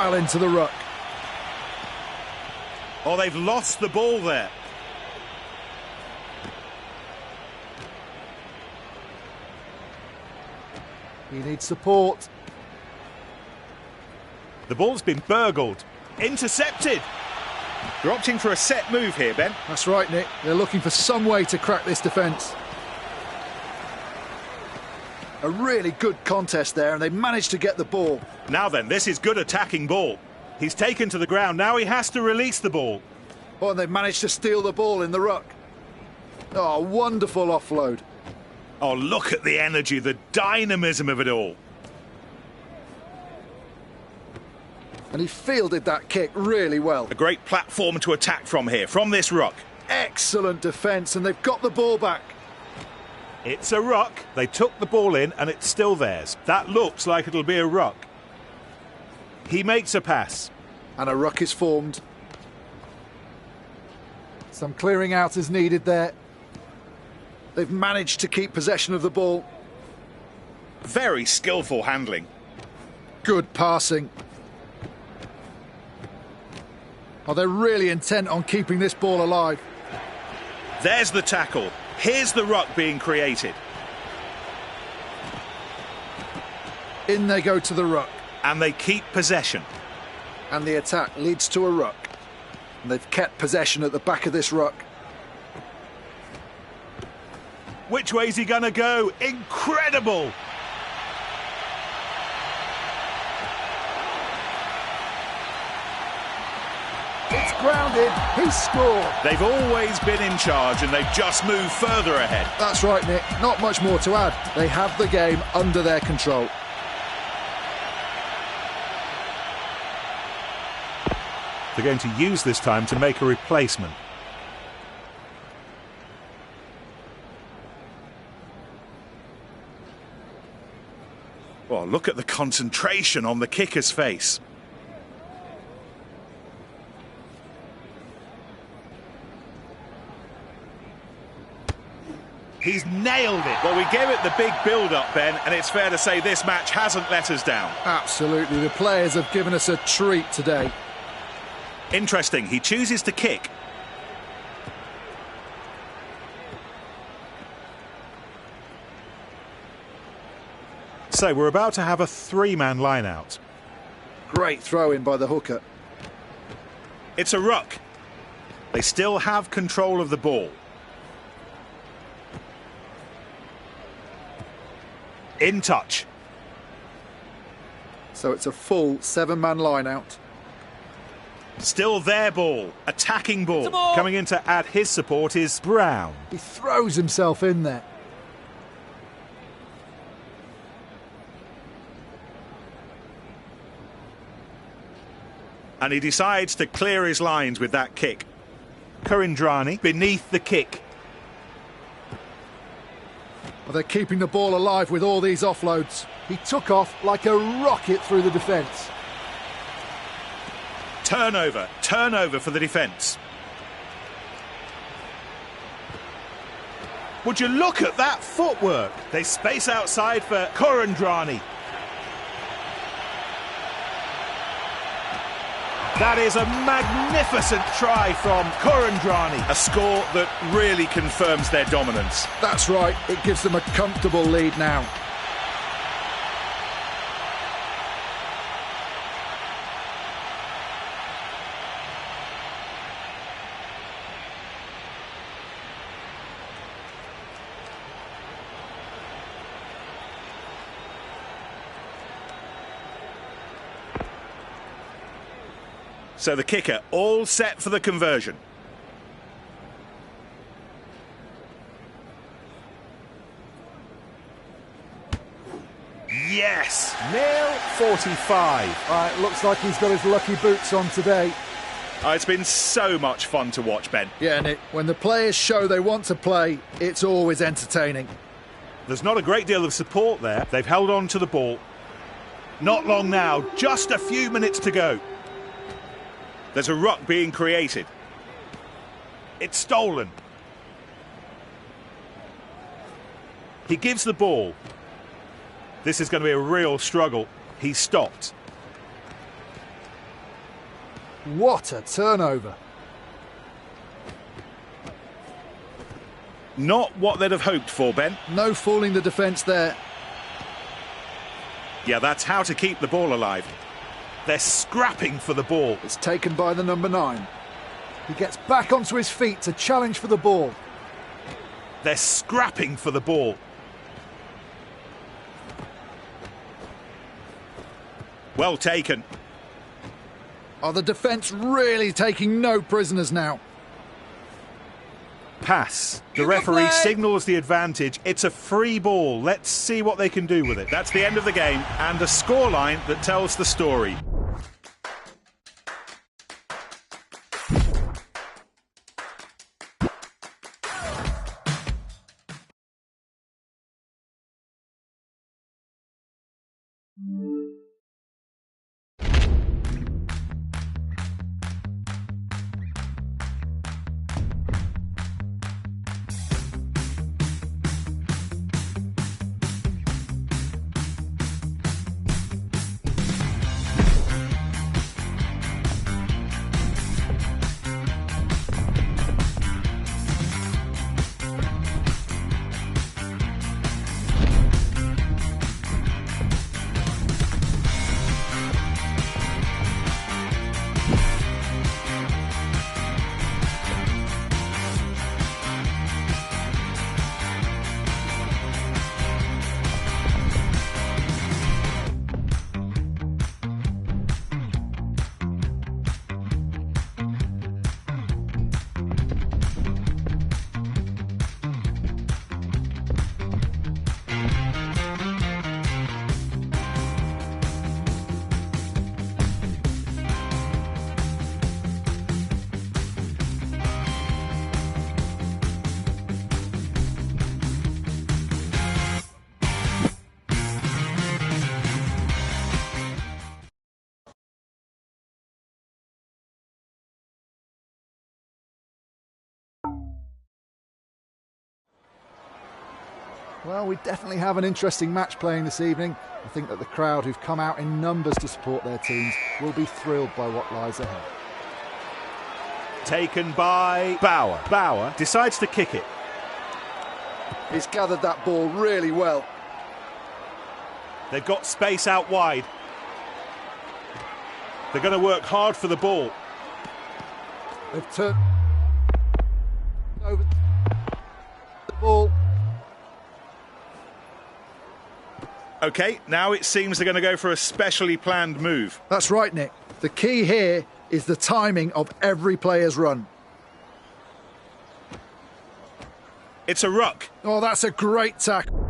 into the ruck. Oh, they've lost the ball there. He needs support. The ball's been burgled. Intercepted. They're opting for a set move here, Ben. That's right, Nick. They're looking for some way to crack this defence. A really good contest there, and they managed to get the ball. Now then, this is good attacking ball. He's taken to the ground. Now he has to release the ball. Oh, and they've managed to steal the ball in the ruck. Oh, wonderful offload. Oh, look at the energy, the dynamism of it all. And he fielded that kick really well. A great platform to attack from here, from this ruck. Excellent defence, and they've got the ball back. It's a ruck. They took the ball in, and it's still theirs. That looks like it'll be a ruck. He makes a pass. And a ruck is formed. Some clearing out is needed there. They've managed to keep possession of the ball. Very skillful handling. Good passing. Oh, they're really intent on keeping this ball alive. There's the tackle. Here's the ruck being created. In they go to the ruck. And they keep possession. And the attack leads to a ruck. And they've kept possession at the back of this ruck. Which way's he going to go? Incredible! It's grounded. He scored. They've always been in charge and they've just moved further ahead. That's right, Nick. Not much more to add. They have the game under their control. They're going to use this time to make a replacement. Oh, look at the concentration on the kicker's face. He's nailed it. Well, we gave it the big build-up, Ben, and it's fair to say this match hasn't let us down. Absolutely. The players have given us a treat today. Interesting. He chooses to kick. So we're about to have a three-man line-out. Great throw-in by the hooker. It's a ruck. They still have control of the ball. In touch. So it's a full seven-man line-out. Still their ball. Attacking ball. Coming in to add his support is Brown. He throws himself in there. And he decides to clear his lines with that kick. Kurindrani beneath the kick. Well, they're keeping the ball alive with all these offloads. He took off like a rocket through the defence. Turnover for the defence. Would you look at that footwork? They space outside for Kurindrani. That is a magnificent try from Kurindrani. A score that really confirms their dominance. That's right, it gives them a comfortable lead now. So the kicker all set for the conversion. Yes! Nail 45. Looks like he's got his lucky boots on today. It's been so much fun to watch, Ben. Yeah, Nick, when the players show they want to play, it's always entertaining. There's not a great deal of support there. They've held on to the ball. Not long now, just a few minutes to go. There's a ruck being created. It's stolen. He gives the ball. This is going to be a real struggle. He's stopped. What a turnover. Not what they'd have hoped for, Ben. No fooling the defence there. Yeah, that's how to keep the ball alive. They're scrapping for the ball. It's taken by the number 9. He gets back onto his feet to challenge for the ball. They're scrapping for the ball. Well taken. Are the defence really taking no prisoners now? Pass. The referee signals the advantage. It's a free ball. Let's see what they can do with it. That's the end of the game and a scoreline that tells the story. Well, we definitely have an interesting match playing this evening. I think that the crowd who've come out in numbers to support their teams will be thrilled by what lies ahead. Taken by Bauer. Bauer decides to kick it. He's gathered that ball really well. They've got space out wide. They're going to work hard for the ball. They've turned over the ball. OK, now it seems they're going to go for a specially planned move. That's right, Nick. The key here is the timing of every player's run. It's a ruck. Oh, that's a great tackle.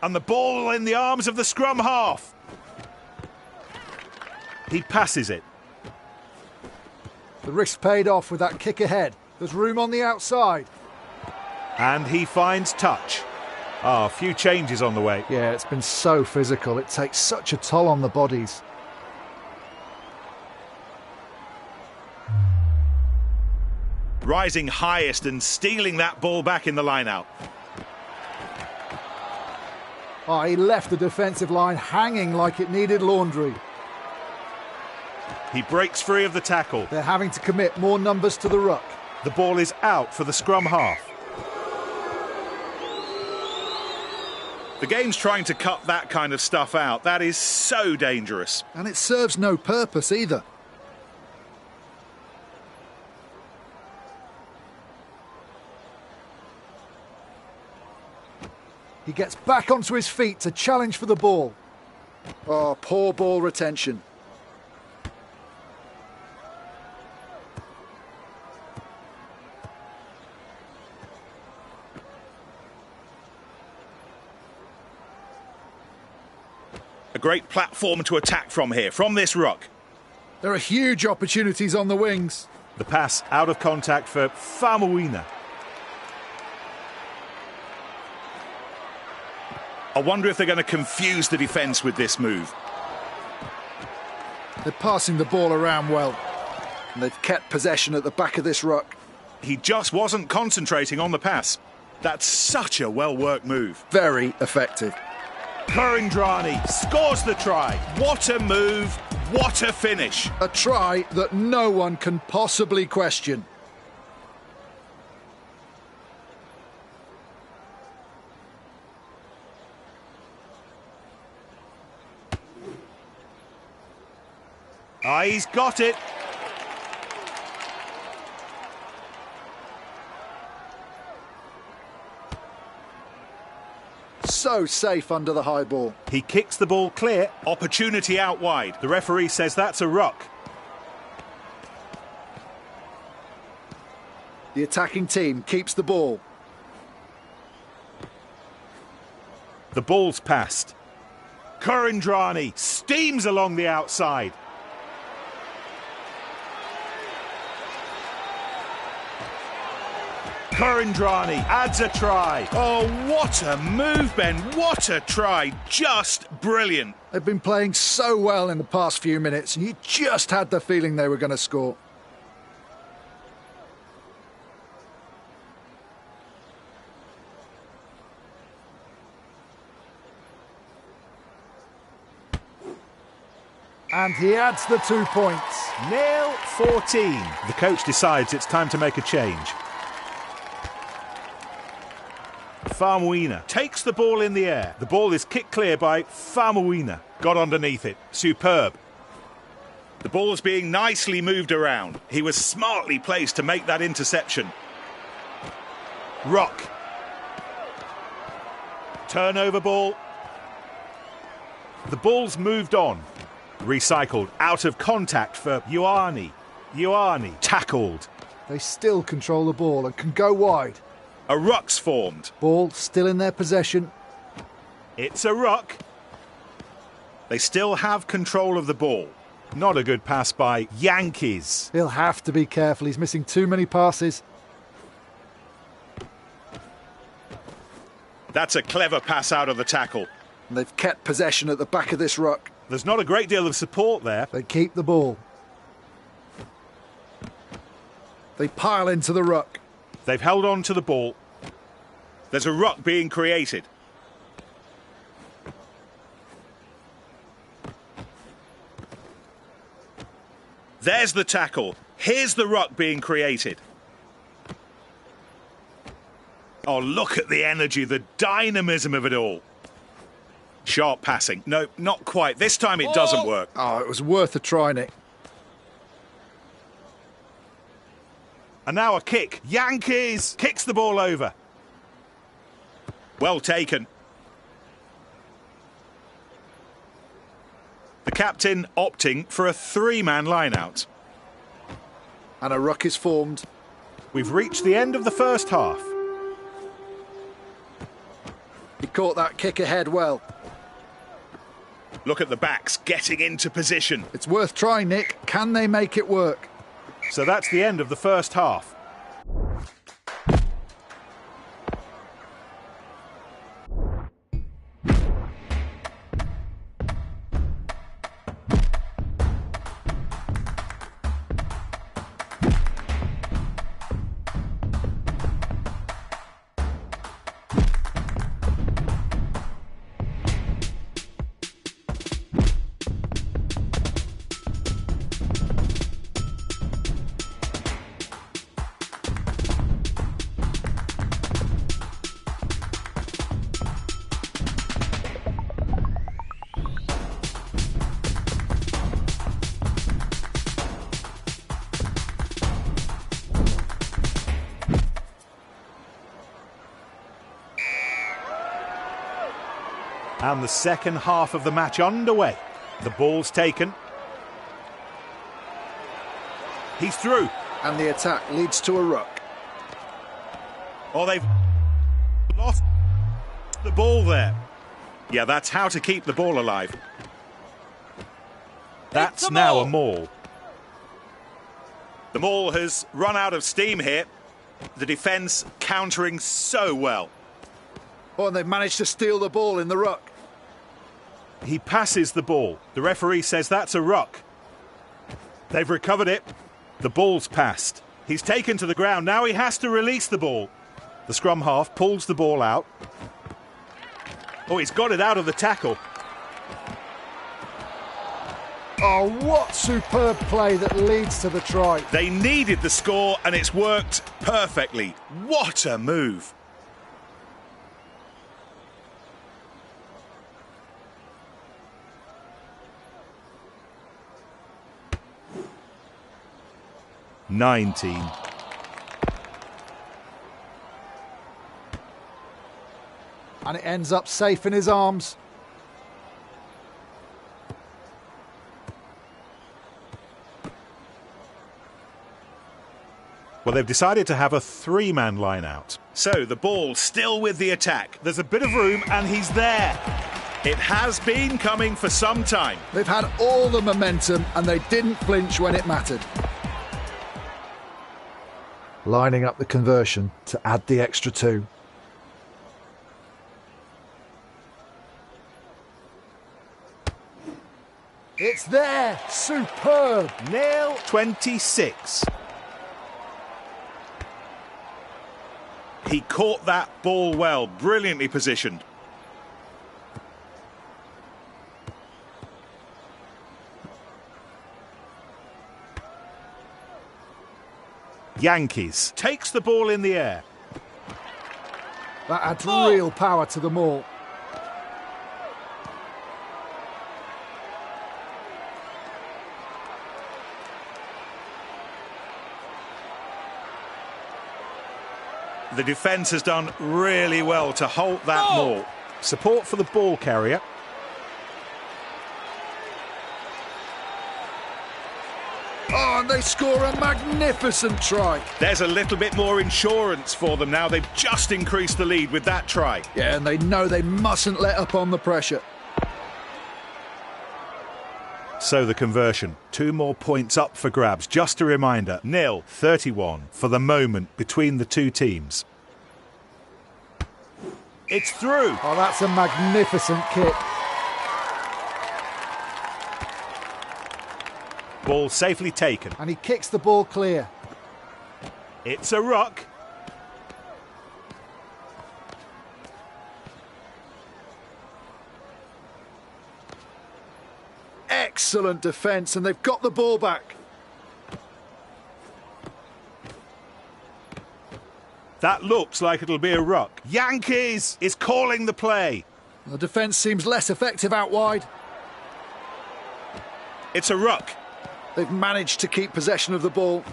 And the ball in the arms of the scrum half. He passes it. The risk paid off with that kick ahead. There's room on the outside. And he finds touch. A few changes on the way. Yeah, it's been so physical. It takes such a toll on the bodies. Rising highest and stealing that ball back in the line-out. Oh, he left the defensive line hanging like it needed laundry. He breaks free of the tackle. They're having to commit more numbers to the ruck. The ball is out for the scrum half. The game's trying to cut that kind of stuff out. That is so dangerous. And it serves no purpose either. He gets back onto his feet to challenge for the ball. Oh, poor ball retention. A great great platform to attack from here, from this ruck. There are huge opportunities on the wings. The pass out of contact for Famuina. I wonder if they're going to confuse the defence with this move. They're passing the ball around well. And they've kept possession at the back of this ruck. He just wasn't concentrating on the pass. That's such a well-worked move. Very effective. Kurindrani scores the try. What a move, what a finish. A try that no one can possibly question. Ah, he's got it. So safe under the high ball. He kicks the ball clear. Opportunity out wide. The referee says that's a ruck. The attacking team keeps the ball. The ball's passed. Kurindrani steams along the outside. Kurindrani adds a try. Oh, what a move, Ben. What a try. Just brilliant. They've been playing so well in the past few minutes, and you just had the feeling they were going to score. And he adds the 2 points. Nil 14. The coach decides it's time to make a change. Famuina takes the ball in the air. The ball is kicked clear by Famuina. Got underneath it. Superb. The ball is being nicely moved around. He was smartly placed to make that interception. Rock. Turnover ball. The ball's moved on. Recycled. Out of contact for Ioane. Ioane tackled. They still control the ball and can go wide. A ruck's formed. Ball still in their possession. It's a ruck. They still have control of the ball. Not a good pass by Yankees. He'll have to be careful. He's missing too many passes. That's a clever pass out of the tackle. And they've kept possession at the back of this ruck. There's not a great deal of support there. They keep the ball. They pile into the ruck. They've held on to the ball. There's a ruck being created. There's the tackle. Here's the ruck being created. Oh, look at the energy, the dynamism of it all. Sharp passing. No, not quite. This time it doesn't work. Oh, it was worth a try, Nick. And now a kick. Yankees kicks the ball over. Well taken. The captain opting for a three-man line-out. And a ruck is formed. We've reached the end of the first half. He caught that kick ahead well. Look at the backs getting into position. It's worth trying, Nick. Can they make it work? So that's the end of the first half. And the second half of the match underway. The ball's taken. He's through. And the attack leads to a ruck. Oh, they've lost the ball there. Yeah, that's how to keep the ball alive. That's now a maul. The maul has run out of steam here. The defence countering so well. Oh, and they've managed to steal the ball in the ruck. He passes the ball. The referee says that's a ruck. They've recovered it. The ball's passed. He's taken to the ground. Now he has to release the ball. The scrum half pulls the ball out. Oh, he's got it out of the tackle. Oh, what superb play that leads to the try. They needed the score and it's worked perfectly. What a move. "19. And it ends up safe in his arms. Well, they've decided to have a three-man line out. So the ball still with the attack. There's a bit of room and he's there. It has been coming for some time. They've had all the momentum and they didn't flinch when it mattered. Lining up the conversion to add the extra 2. It's there! Superb! Nail 26. He caught that ball well, brilliantly positioned. Yankees takes the ball in the air. That adds real power to the maul. The defence has done really well to halt that maul. Support for the ball carrier. Oh, and they score a magnificent try. There's a little bit more insurance for them now. They've just increased the lead with that try. Yeah, and they know they mustn't let up on the pressure. So the conversion. 2 more points up for grabs. Just a reminder, 0-31 for the moment between the two teams. It's through. Oh, that's a magnificent kick. Ball safely taken. And he kicks the ball clear. It's a ruck. Excellent defence, and they've got the ball back. That looks like it'll be a ruck. Yankees is calling the play. The defence seems less effective out wide. It's a ruck. They've managed to keep possession of the ball.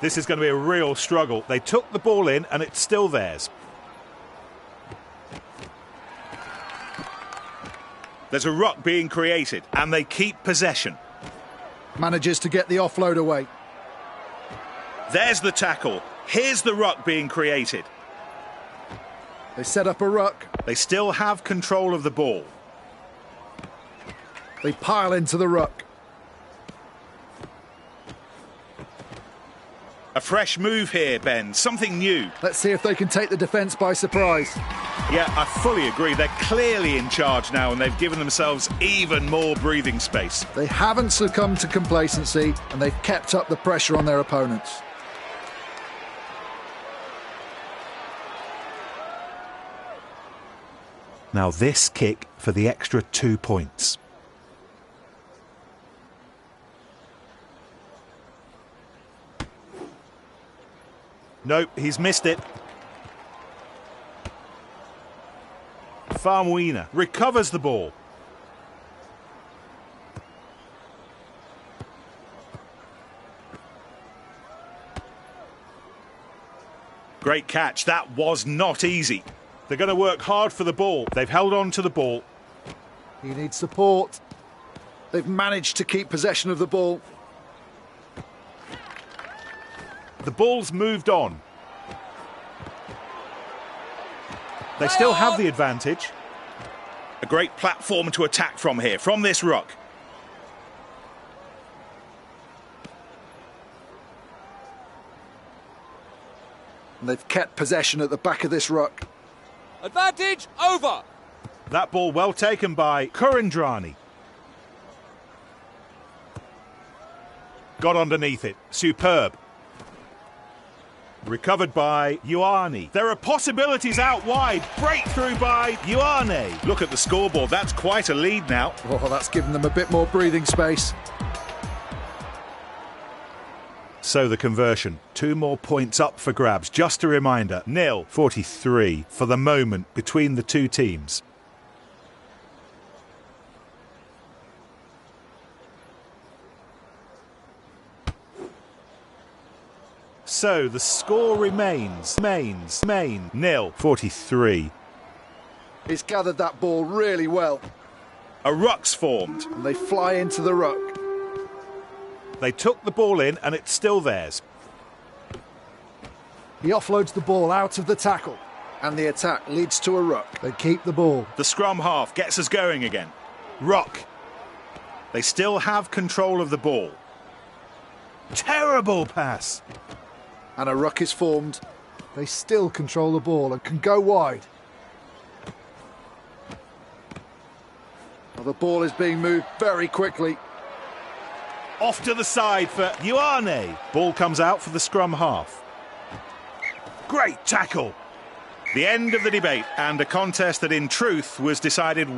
This is going to be a real struggle. They took the ball in and it's still theirs. There's a ruck being created and they keep possession. Manages to get the offload away. There's the tackle. Here's the ruck being created. They set up a ruck. They still have control of the ball. They pile into the ruck. A fresh move here, Ben. Something new. Let's see if they can take the defence by surprise. Yeah, I fully agree. They're clearly in charge now and they've given themselves even more breathing space. They haven't succumbed to complacency and they've kept up the pressure on their opponents. Now this kick for the extra 2 points. Nope, he's missed it. Farmuina recovers the ball. Great catch. That was not easy. They're going to work hard for the ball. They've held on to the ball. He needs support. They've managed to keep possession of the ball. The ball's moved on. They still have the advantage. A great platform to attack from here, from this ruck. And they've kept possession at the back of this ruck. Advantage over. That ball well taken by Kurandrani. Got underneath it. Superb. Recovered by Ioane. There are possibilities out wide. Breakthrough by Ioane. Look at the scoreboard. That's quite a lead now. Oh, that's given them a bit more breathing space. So the conversion. 2 more points up for grabs. Just a reminder. 0-43 for the moment between the two teams. So the score remains 0-43. He's gathered that ball really well. A ruck's formed. And they fly into the ruck. They took the ball in and it's still theirs. He offloads the ball out of the tackle. And the attack leads to a ruck. They keep the ball. The scrum half gets us going again. Ruck. They still have control of the ball. Terrible pass. And a ruck is formed. They still control the ball and can go wide. Well, the ball is being moved very quickly. Off to the side for Ioane. Ball comes out for the scrum half. Great tackle. The end of the debate and a contest that in truth was decided...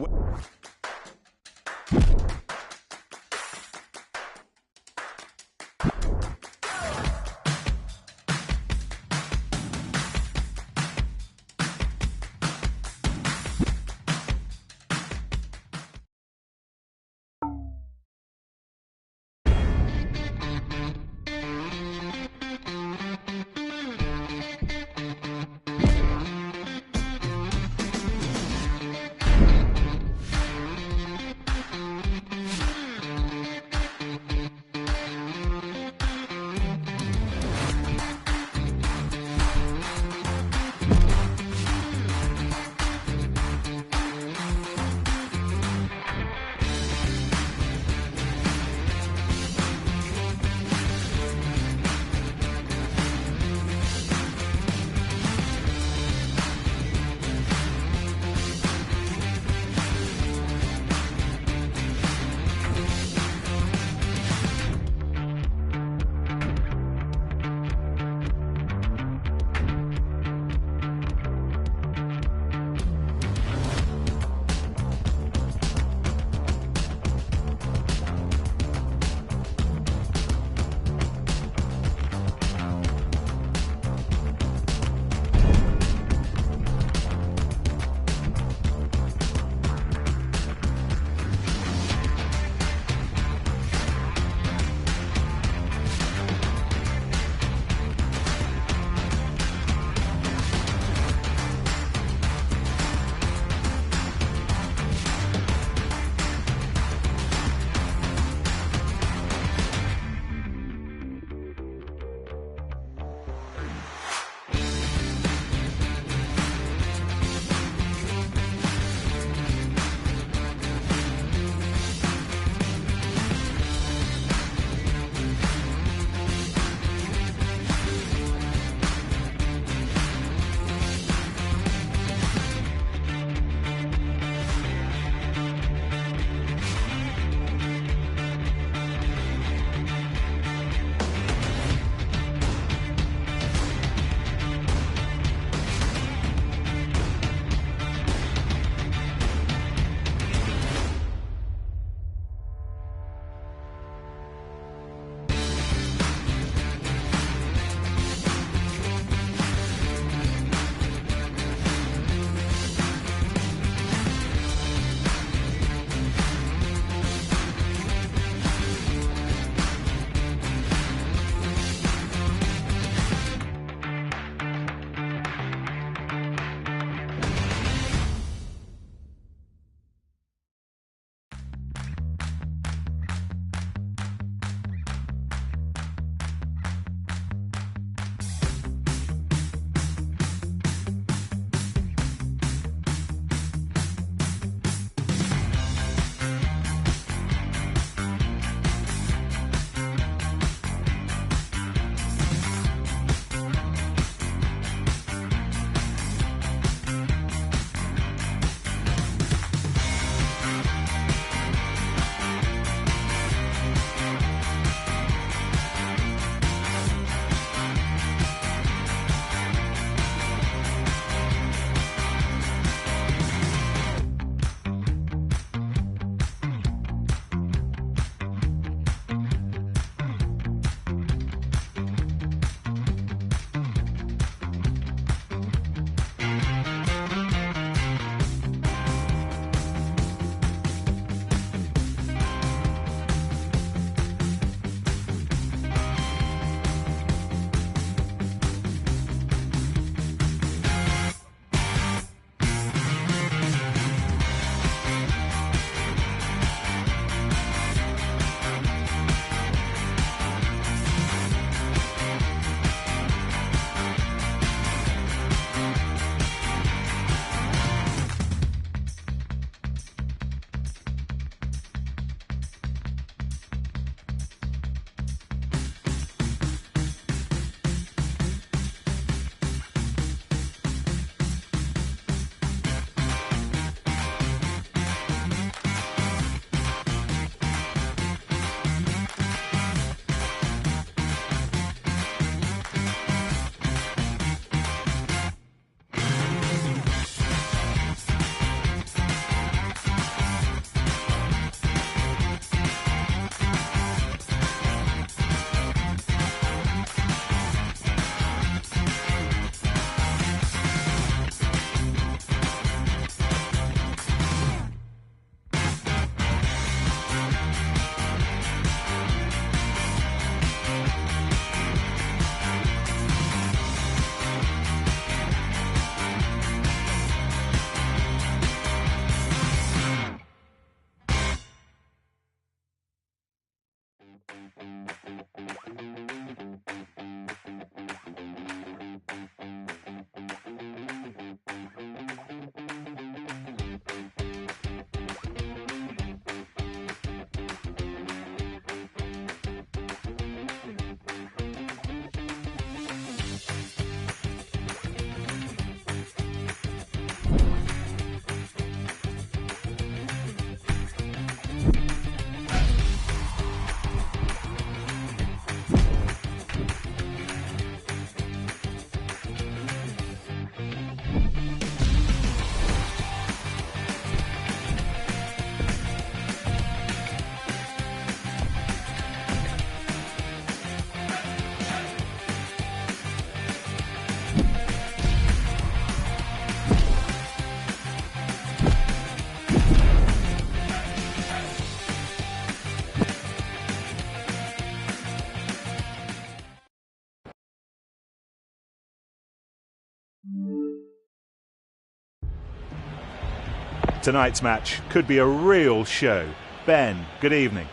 Tonight's match could be a real show. Ben, good evening.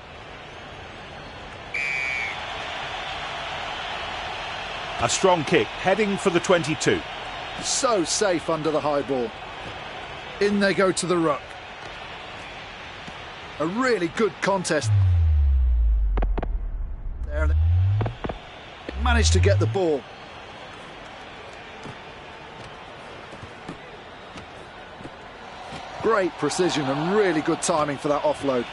A strong kick, heading for the 22. So safe under the high ball. In they go to the ruck. A really good contest. There, managed to get the ball. Great precision and really good timing for that offload.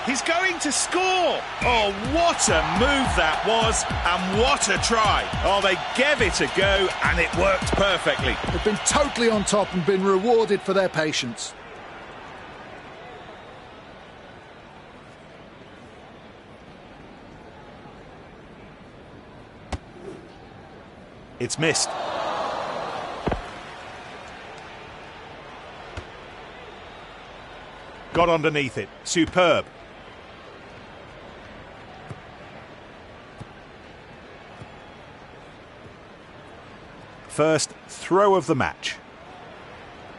He's going to score! Oh, what a move that was, and what a try. Oh, they gave it a go, and it worked perfectly. They've been totally on top and been rewarded for their patience. It's missed. Got underneath it. Superb. First throw of the match.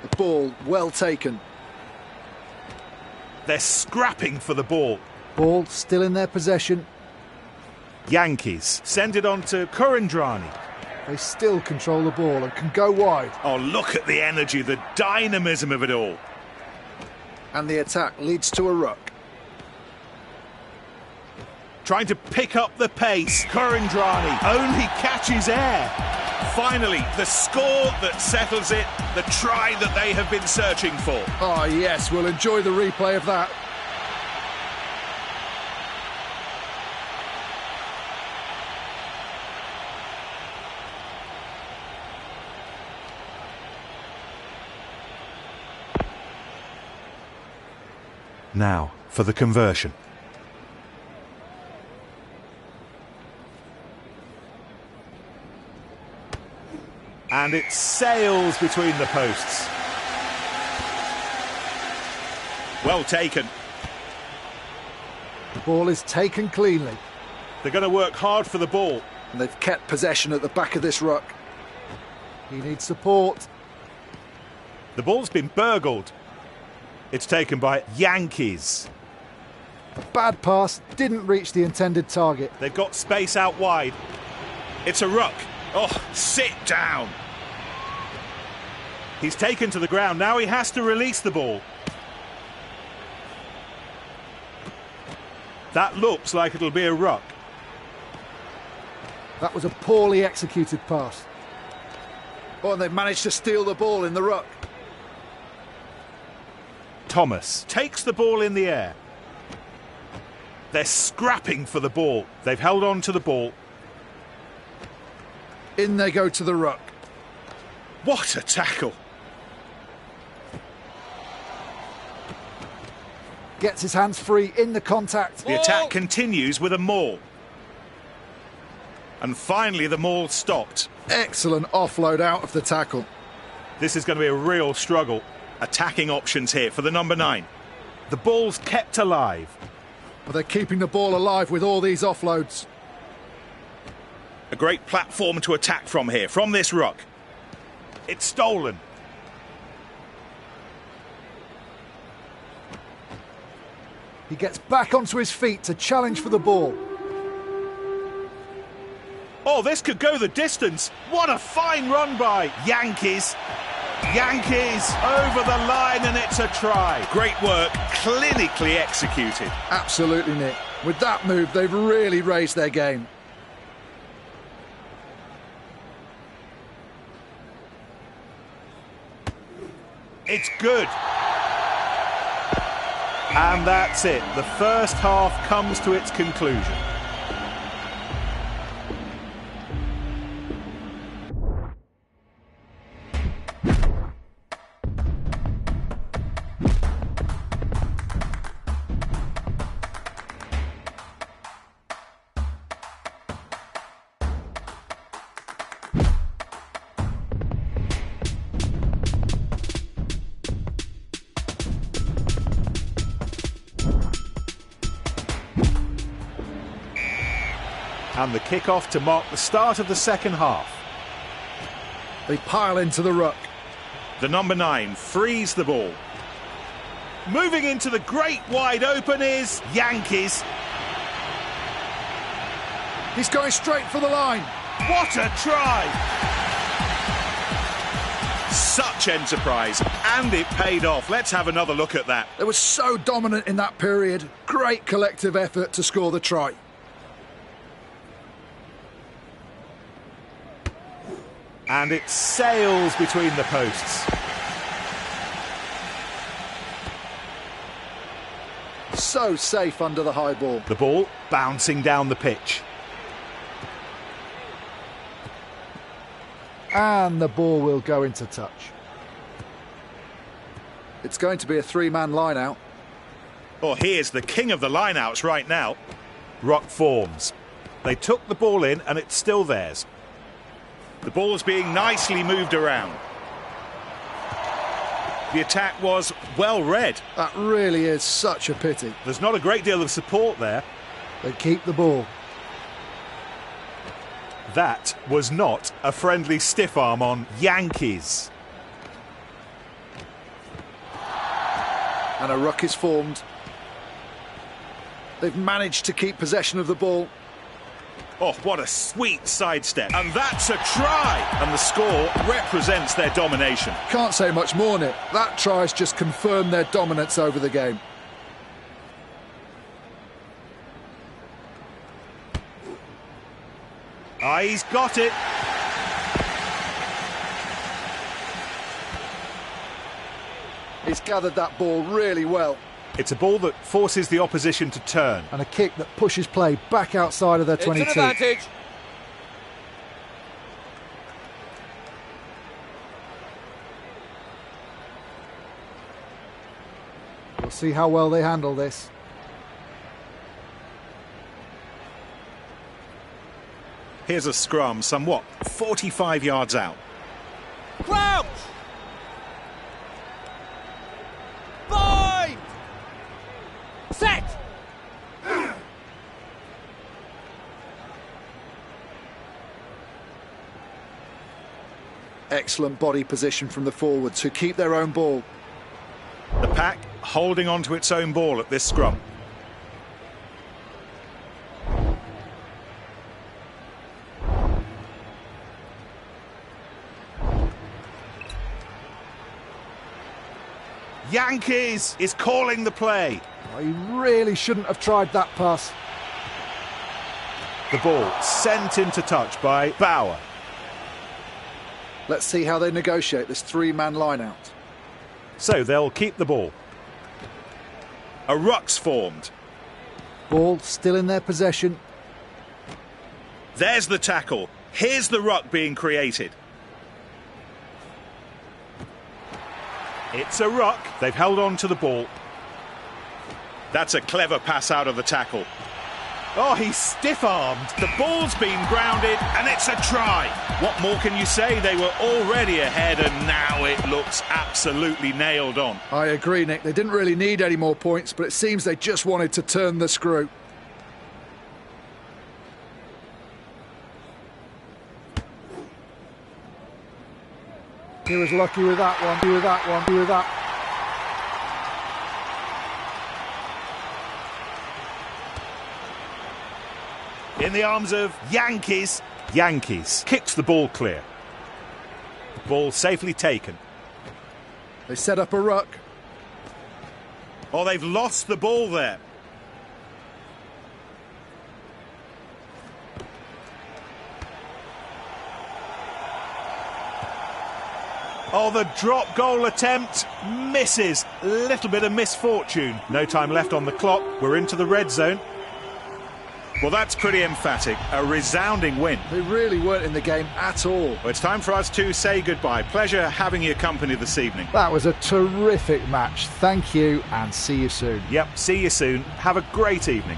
The ball well taken. They're scrapping for the ball. Ball still in their possession. Yankees send it on to Kurandrani. They still control the ball and can go wide. Oh, look at the energy, the dynamism of it all. And the attack leads to a ruck. Trying to pick up the pace. Kurandrani only catches air. Finally, the score that settles it, the try that they have been searching for. Oh, yes, we'll enjoy the replay of that. Now, for the conversion. And it sails between the posts. Well taken. The ball is taken cleanly. They're going to work hard for the ball. And they've kept possession at the back of this ruck. He needs support. The ball's been burgled. It's taken by Yankees. A bad pass, didn't reach the intended target. They've got space out wide. It's a ruck. Oh, sit down. He's taken to the ground. Now he has to release the ball. That looks like it'll be a ruck. That was a poorly executed pass. Oh, and they've managed to steal the ball in the ruck. Thomas takes the ball in the air. They're scrapping for the ball. They've held on to the ball. In they go to the ruck. What a tackle. Gets his hands free in the contact. The attack continues with a maul. And finally the maul stopped. Excellent offload out of the tackle. This is going to be a real struggle. Attacking options here for the number 9. The ball's kept alive. But they're keeping the ball alive with all these offloads. A great platform to attack from here, from this ruck. It's stolen. He gets back onto his feet to challenge for the ball. Oh, this could go the distance. What a fine run by Yankees. Yankees over the line, and it's a try. Great work, clinically executed. Absolutely, Nick. With that move, they've really raised their game. It's good. And that's it. The first half comes to its conclusion. And the kick-off to mark the start of the second half. They pile into the ruck. The number 9 frees the ball. Moving into the great wide open is Yankees. He's going straight for the line. What a try! Such enterprise, and it paid off. Let's have another look at that. They were so dominant in that period. Great collective effort to score the try. And it sails between the posts. So safe under the high ball. The ball bouncing down the pitch. And the ball will go into touch. It's going to be a three-man line-out. Oh, here's the king of the line-outs right now. Ruck forms. They took the ball in and it's still theirs. The ball's being nicely moved around. The attack was well read. That really is such a pity. There's not a great deal of support there. They keep the ball. That was not a friendly stiff arm on Yankees. And a ruck is formed. They've managed to keep possession of the ball. Oh, what a sweet sidestep. And that's a try. And the score represents their domination. Can't say much more, Nick. That try's just confirmed their dominance over the game. Ah, he's got it. He's gathered that ball really well. It's a ball that forces the opposition to turn. And a kick that pushes play back outside of their 22. It's an advantage. We'll see how well they handle this. Here's a scrum, somewhat 45 yards out. Crouch! Bind! Set! Excellent body position from the forwards who keep their own ball. The pack holding on to its own ball at this scrum. Yankees is calling the play. Oh, he really shouldn't have tried that pass. The ball sent into touch by Bauer. Let's see how they negotiate this three-man line-out. So they'll keep the ball. A ruck's formed. Ball still in their possession. There's the tackle. Here's the ruck being created. It's a ruck. They've held on to the ball. That's a clever pass out of the tackle. Oh, he's stiff-armed. The ball's been grounded, and it's a try. What more can you say? They were already ahead, and now it looks absolutely nailed on. I agree, Nick. They didn't really need any more points, but it seems they just wanted to turn the screw. He was lucky with that one. He with that one. He with that. In the arms of Yankees. Yankees kicks the ball clear. Ball safely taken. They set up a ruck. Oh, they've lost the ball there. Oh, the drop goal attempt misses. Little bit of misfortune. No time left on the clock. We're into the red zone. Well, that's pretty emphatic. A resounding win. They really weren't in the game at all. Well, it's time for us to say goodbye. Pleasure having your company this evening. That was a terrific match. Thank you and see you soon. Yep, see you soon. Have a great evening.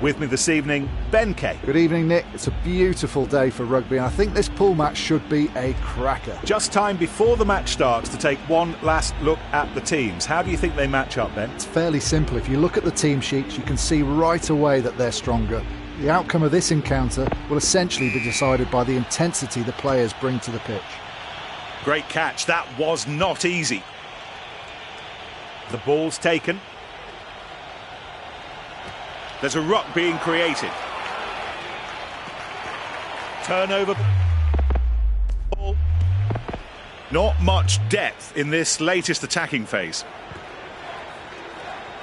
With me this evening, Ben Kay. Good evening, Nick. It's a beautiful day for rugby, and I think this pool match should be a cracker. Just time before the match starts to take one last look at the teams. How do you think they match up, Ben? It's fairly simple. If you look at the team sheets, you can see right away that they're stronger. The outcome of this encounter will essentially be decided by the intensity the players bring to the pitch. Great catch. That was not easy. The ball's taken. There's a ruck being created. Turnover. Ball. Not much depth in this latest attacking phase.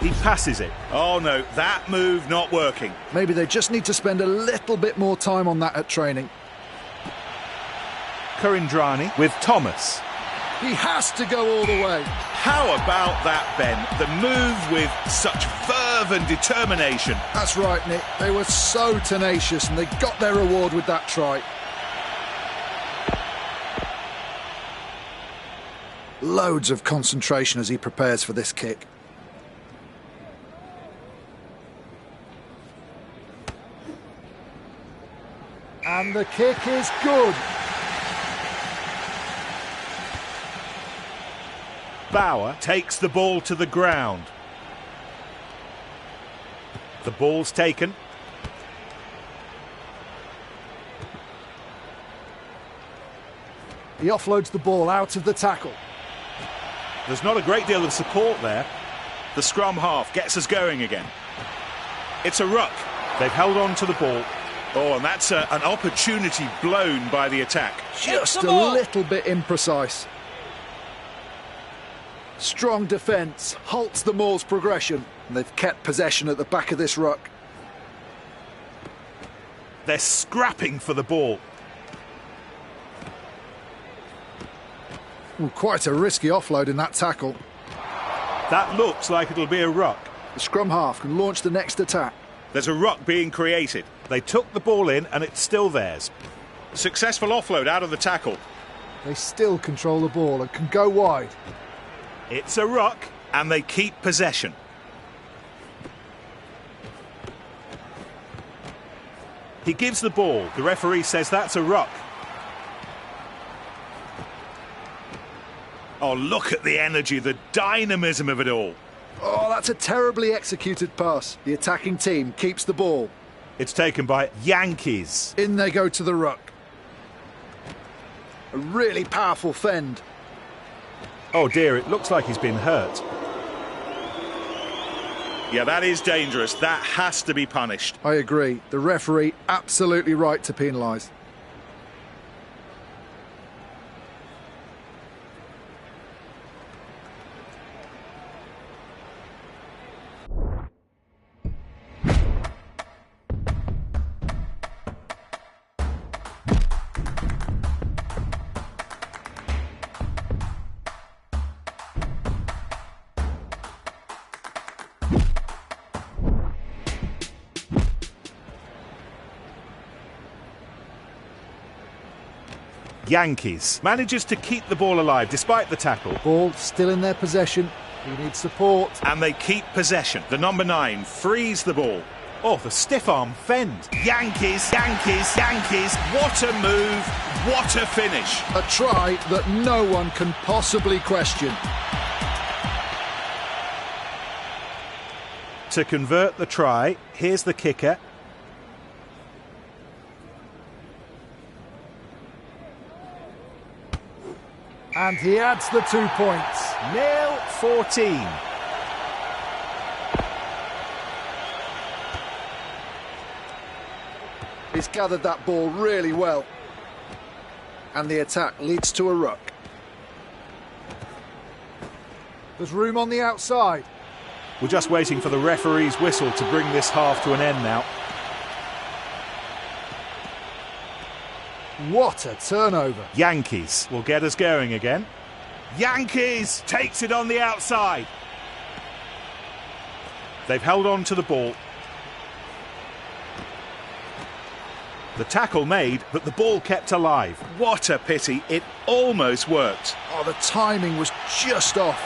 He passes it. Oh no, that move not working. Maybe they just need to spend a little bit more time on that at training. Kurindrani with Thomas. He has to go all the way. How about that, Ben? The move with such verve and determination. That's right, Nick. They were so tenacious and they got their reward with that try. Loads of concentration as he prepares for this kick. And the kick is good. Bauer takes the ball to the ground. The ball's taken. He offloads the ball out of the tackle. There's not a great deal of support there. The scrum half gets us going again. It's a ruck. They've held on to the ball. Oh, and that's an opportunity blown by the attack. Just a little bit imprecise. Strong defence halts the Maul's progression, and they've kept possession at the back of this ruck. They're scrapping for the ball. Ooh, quite a risky offload in that tackle. That looks like it'll be a ruck. The scrum half can launch the next attack. There's a ruck being created. They took the ball in and it's still theirs. Successful offload out of the tackle. They still control the ball and can go wide. It's a ruck and they keep possession. He gives the ball. The referee says that's a ruck. Oh, look at the energy, the dynamism of it all. Oh, that's a terribly executed pass. The attacking team keeps the ball. It's taken by Yankees. In they go to the ruck. A really powerful fend. Oh dear, it looks like he's been hurt. Yeah, that is dangerous. That has to be punished. I agree. The referee absolutely right to penalise. Yankees manages to keep the ball alive despite the tackle. Ball still in their possession. He needs support. And they keep possession. The number 9 frees the ball. Oh, the stiff arm fend. Yankees, Yankees, Yankees. What a move. What a finish. A try that no one can possibly question. To convert the try, here's the kicker. And he adds the 2 points. Nil 14. He's gathered that ball really well. And the attack leads to a ruck. There's room on the outside. We're just waiting for the referee's whistle to bring this half to an end now. What a turnover. Yankees will get us going again. Yankees takes it on the outside. They've held on to the ball. The tackle made, but the ball kept alive. What a pity. It almost worked. Oh, the timing was just off.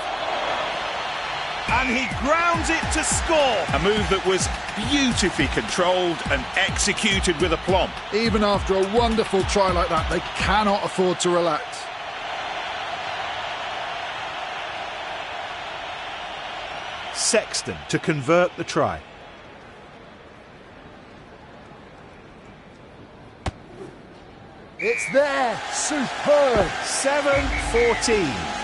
And he grounds it to score. A move that was beautifully controlled and executed with aplomb. Even after a wonderful try like that, they cannot afford to relax. Sexton to convert the try. It's there. Superb. 7-14.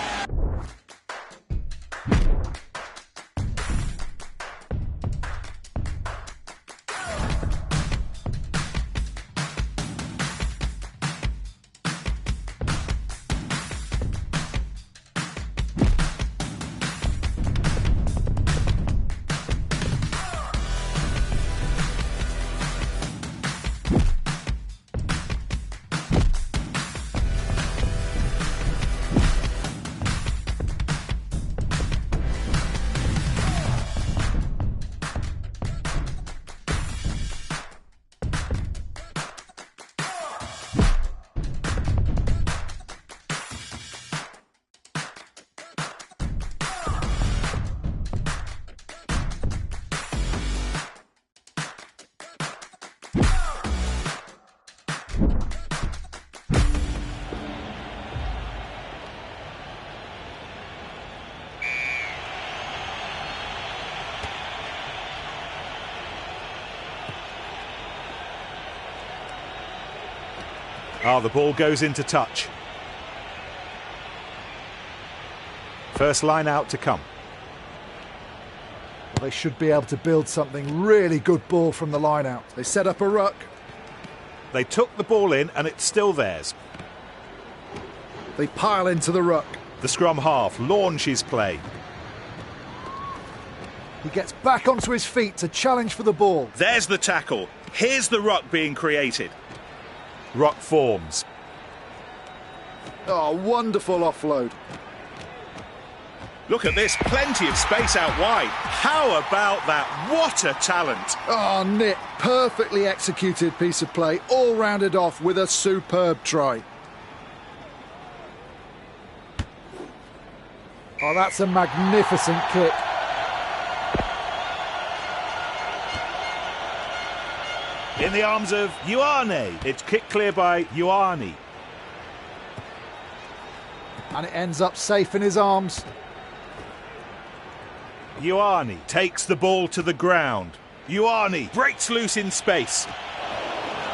The ball goes into touch. First line out to come. Well, they should be able to build something. Really good ball from the line out. They set up a ruck. They took the ball in and it's still theirs. They pile into the ruck. The scrum half launches play. He gets back onto his feet to challenge for the ball. There's the tackle. Here's the ruck being created. Ruck forms. Oh, wonderful offload. Look at this, plenty of space out wide. How about that? What a talent. Oh, Nick, perfectly executed piece of play, all rounded off with a superb try. Oh, that's a magnificent kick. In the arms of Ioane. It's kicked clear by Ioane. And it ends up safe in his arms. Ioane takes the ball to the ground. Ioane breaks loose in space.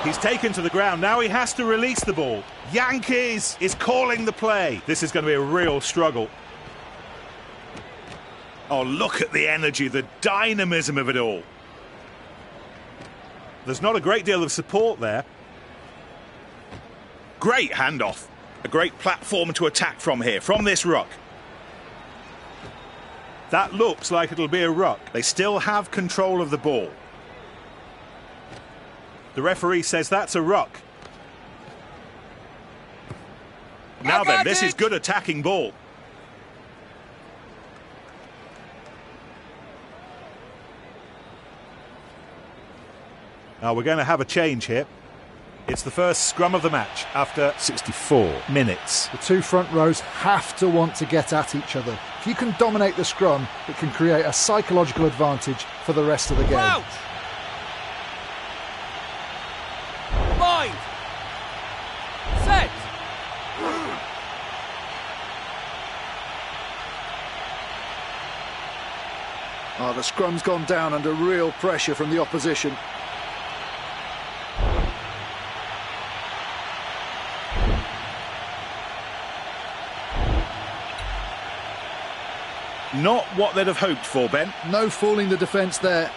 He's taken to the ground. Now he has to release the ball. Yankees is calling the play. This is going to be a real struggle. Oh, look at the energy, the dynamism of it all. There's not a great deal of support there. Great handoff. A great platform to attack from here, from this ruck. That looks like it'll be a ruck. They still have control of the ball. The referee says that's a ruck. Now then, this is good attacking ball. Now we're going to have a change here. It's the first scrum of the match after 64 minutes. The two front rows have to want to get at each other. If you can dominate the scrum, it can create a psychological advantage for the rest of the game. Out! Mind! Set! Oh, the scrum's gone down under real pressure from the opposition. Not what they'd have hoped for, Ben. No fooling the defence there.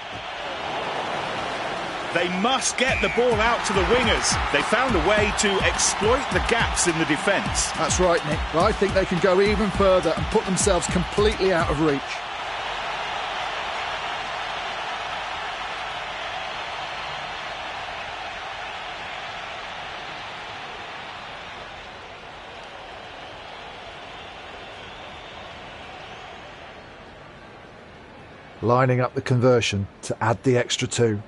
They must get the ball out to the wingers. They found a way to exploit the gaps in the defence. That's right, Nick. But I think they can go even further and put themselves completely out of reach. Lining up the conversion to add the extra two.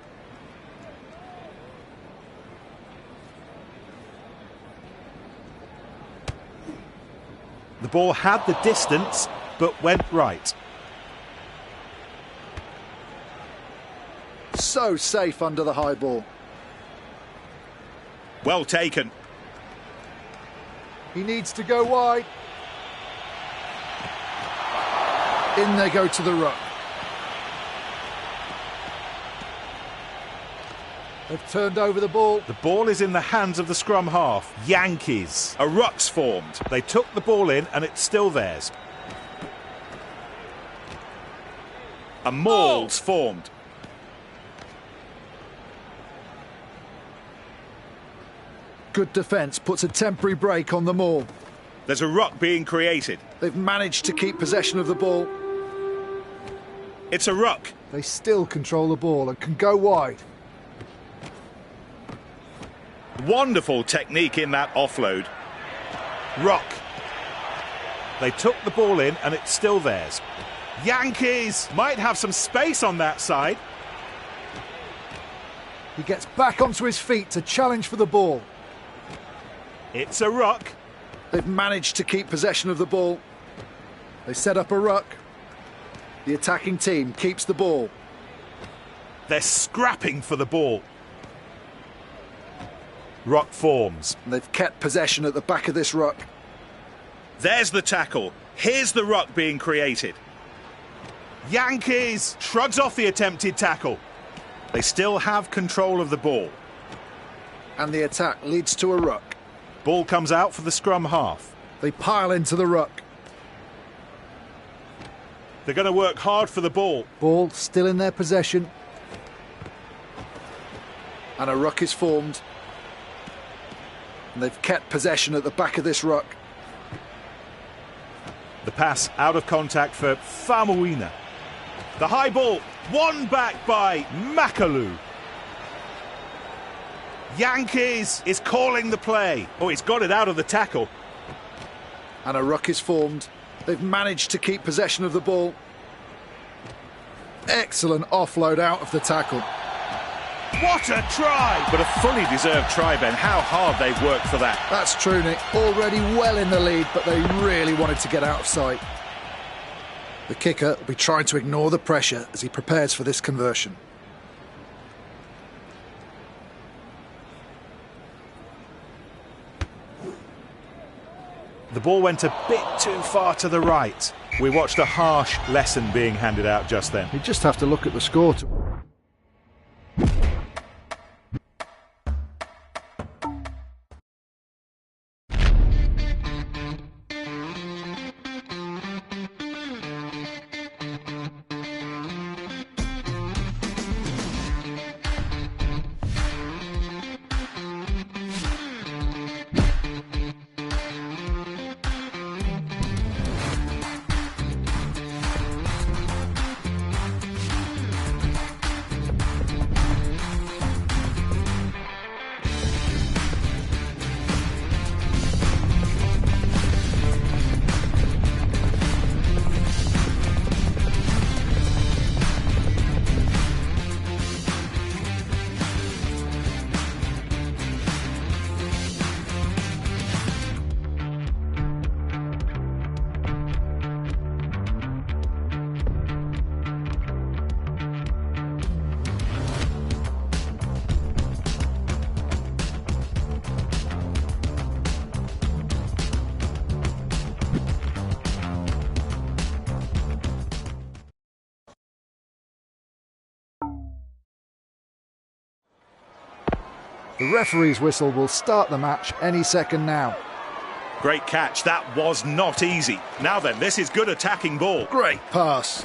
The ball had the distance, but went right. So safe under the high ball. Well taken. He needs to go wide. In they go to the ruck. They've turned over the ball. The ball is in the hands of the scrum half. Yankees. A ruck's formed. They took the ball in and it's still theirs. A maul's formed. Good defence puts a temporary break on the maul. There's a ruck being created. They've managed to keep possession of the ball. It's a ruck. They still control the ball and can go wide. Wonderful technique in that offload. Ruck. They took the ball in and it's still theirs. Yankees might have some space on that side. He gets back onto his feet to challenge for the ball. It's a ruck. They've managed to keep possession of the ball. They set up a ruck. The attacking team keeps the ball. They're scrapping for the ball. Ruck forms. And they've kept possession at the back of this ruck. There's the tackle. Here's the ruck being created. Yankees shrugs off the attempted tackle. They still have control of the ball. And the attack leads to a ruck. Ball comes out for the scrum half. They pile into the ruck. They're going to work hard for the ball. Ball still in their possession. And a ruck is formed. And they've kept possession at the back of this ruck. The pass out of contact for Famuina. The high ball, won back by Makalu. Yankees is calling the play. Oh, he's got it out of the tackle. And a ruck is formed. They've managed to keep possession of the ball. Excellent offload out of the tackle. What a try! But a fully deserved try, Ben. How hard they've worked for that. That's true, Nick. Already well in the lead, but they really wanted to get out of sight. The kicker will be trying to ignore the pressure as he prepares for this conversion. The ball went a bit too far to the right. We watched a harsh lesson being handed out just then. You just have to look at the score to... The referee's whistle will start the match any second now. Great catch. That was not easy. Now then, this is good attacking ball. Great pass.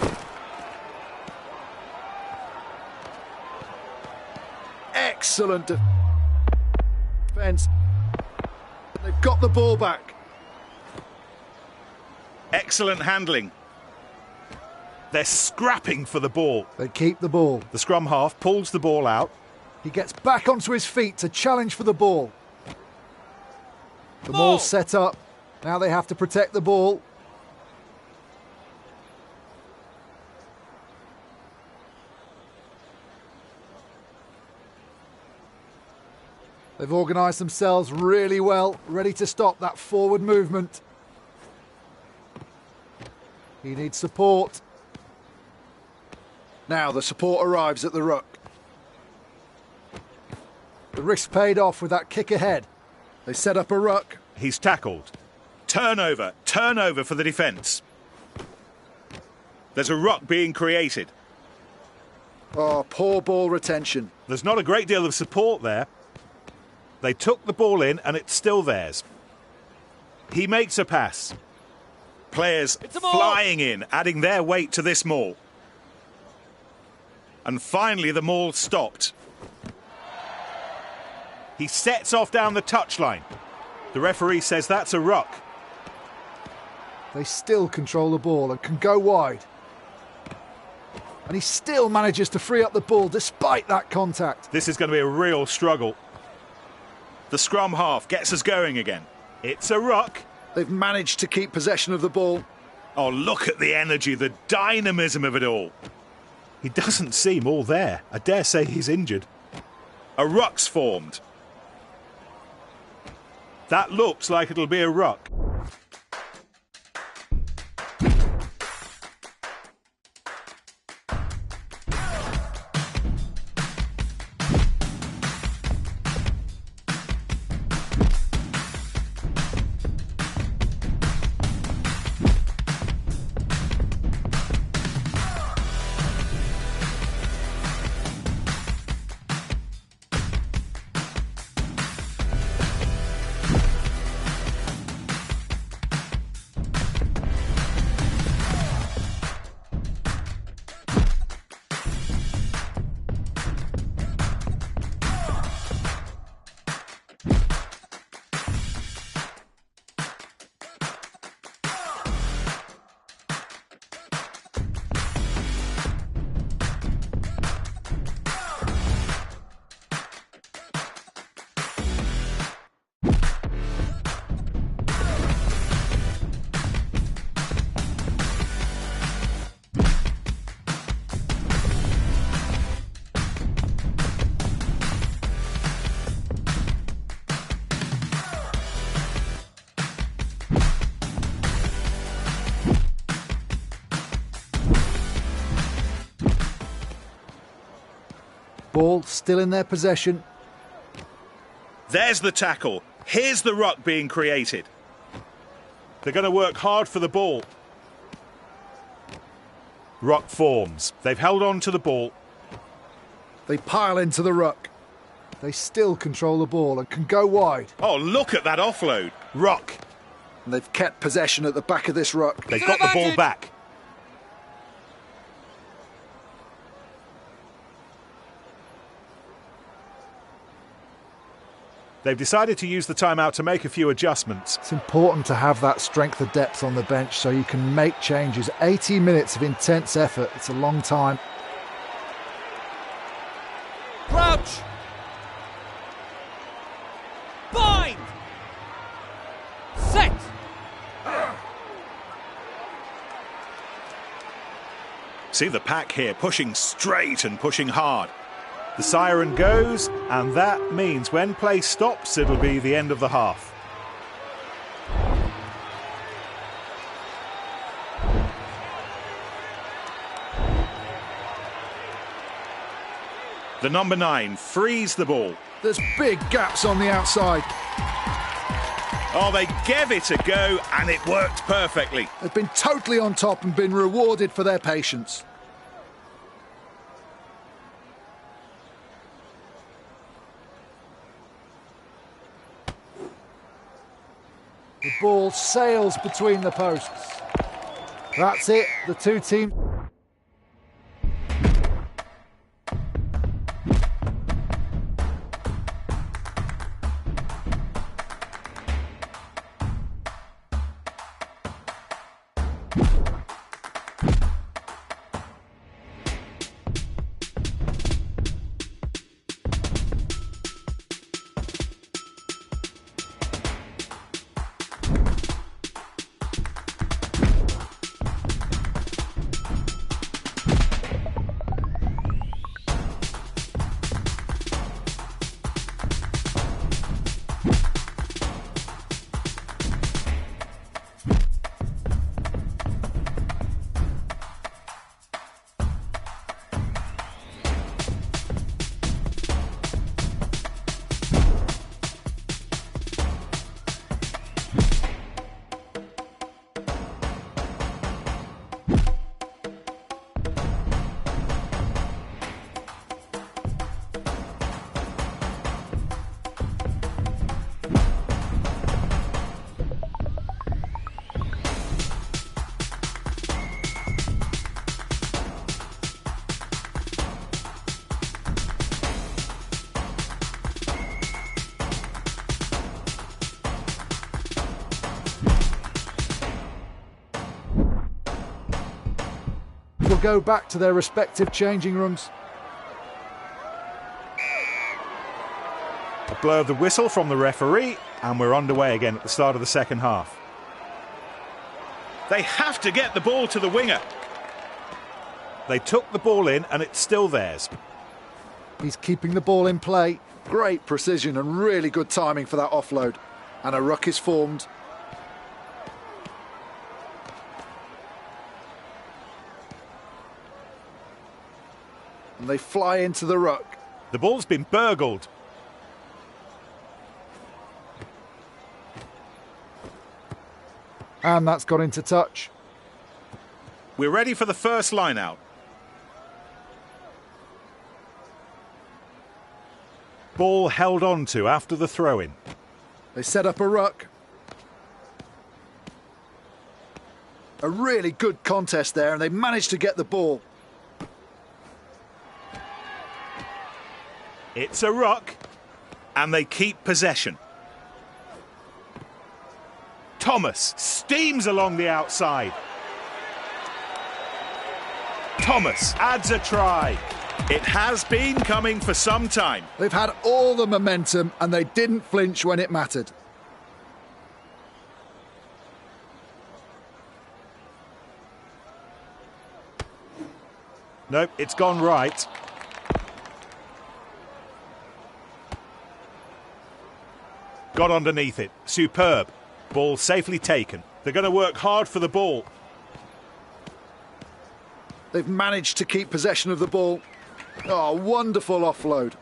Excellent defence. They've got the ball back. Excellent handling. They're scrapping for the ball. They keep the ball. The scrum half pulls the ball out. He gets back onto his feet to challenge for the ball. The ball's set up. Now they have to protect the ball. They've organised themselves really well, ready to stop that forward movement. He needs support. Now the support arrives at the ruck. The risk paid off with that kick ahead. They set up a ruck. He's tackled. Turnover for the defence. There's a ruck being created. Oh, poor ball retention. There's not a great deal of support there. They took the ball in and it's still theirs. He makes a pass. Players flying in, adding their weight to this maul. And finally the maul stopped. He sets off down the touchline. The referee says that's a ruck. They still control the ball and can go wide. And he still manages to free up the ball despite that contact. This is going to be a real struggle. The scrum half gets us going again. It's a ruck. They've managed to keep possession of the ball. Oh, look at the energy, the dynamism of it all. He doesn't seem all there. I dare say he's injured. A ruck's formed. That looks like it'll be a ruck. Ball still in their possession. There's the tackle. Here's the ruck being created. They're going to work hard for the ball. Ruck forms. They've held on to the ball. They pile into the ruck. They still control the ball and can go wide. Oh, look at that offload. Ruck. And they've kept possession at the back of this ruck. They've got the ball back. They've decided to use the timeout to make a few adjustments. It's important to have that strength of depth on the bench so you can make changes. 80 minutes of intense effort. It's a long time. Crouch. Bind. Set. See the pack here, pushing straight and pushing hard. The siren goes, and that means when play stops, it'll be the end of the half. The number 9 frees the ball. There's big gaps on the outside. Oh, they gave it a go, and it worked perfectly. They've been totally on top and been rewarded for their patience. The ball sails between the posts. That's it, the two teams. will go back to their respective changing rooms. A blow of the whistle from the referee, and we're underway again at the start of the second half. They have to get the ball to the winger. They took the ball in, and it's still theirs. He's keeping the ball in play. Great precision and really good timing for that offload. And a ruck is formed. And they fly into the ruck. The ball's been burgled. And that's got into touch. We're ready for the first line out. Ball held on to after the throw-in. They set up a ruck. A really good contest there, and they managed to get the ball. It's a ruck, and they keep possession. Thomas steams along the outside. Thomas adds a try. It has been coming for some time. They've had all the momentum and they didn't flinch when it mattered. Nope, it's gone right. Got underneath it. Superb. Ball safely taken. They're going to work hard for the ball. They've managed to keep possession of the ball. Oh, wonderful offload.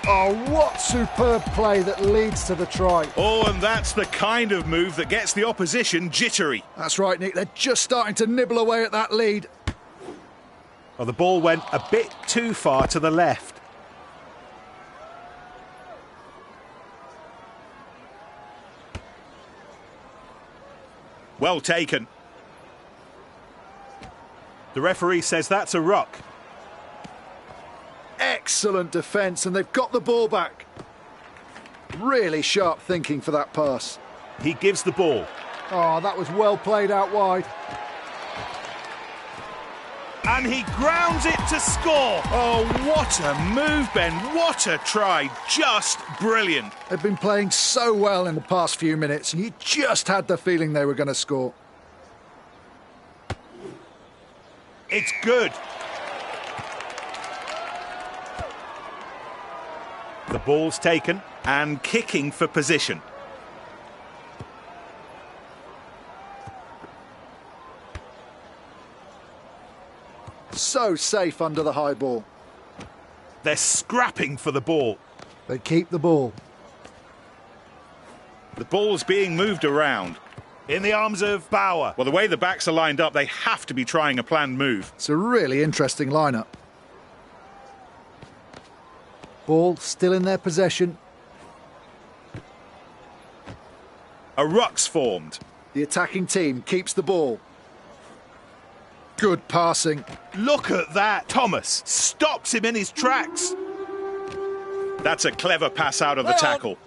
Oh, what superb play that leads to the try. Oh, and that's the kind of move that gets the opposition jittery. That's right, Nick. They're just starting to nibble away at that lead. Well, the ball went a bit too far to the left. Well taken. The referee says that's a ruck. Excellent defence, and they've got the ball back. Really sharp thinking for that pass. He gives the ball. Oh, that was well played out wide. And he grounds it to score. Oh, what a move, Ben. What a try. Just brilliant. They've been playing so well in the past few minutes, and you just had the feeling they were going to score. It's good. The ball's taken and kicking for position. So safe under the high ball. They're scrapping for the ball. They keep the ball. The ball's being moved around. In the arms of Bauer. Well, the way the backs are lined up, they have to be trying a planned move. It's a really interesting lineup. Ball still in their possession. A ruck's formed. The attacking team keeps the ball. Good passing. Look at that. Thomas stops him in his tracks. That's a clever pass out of the tackle.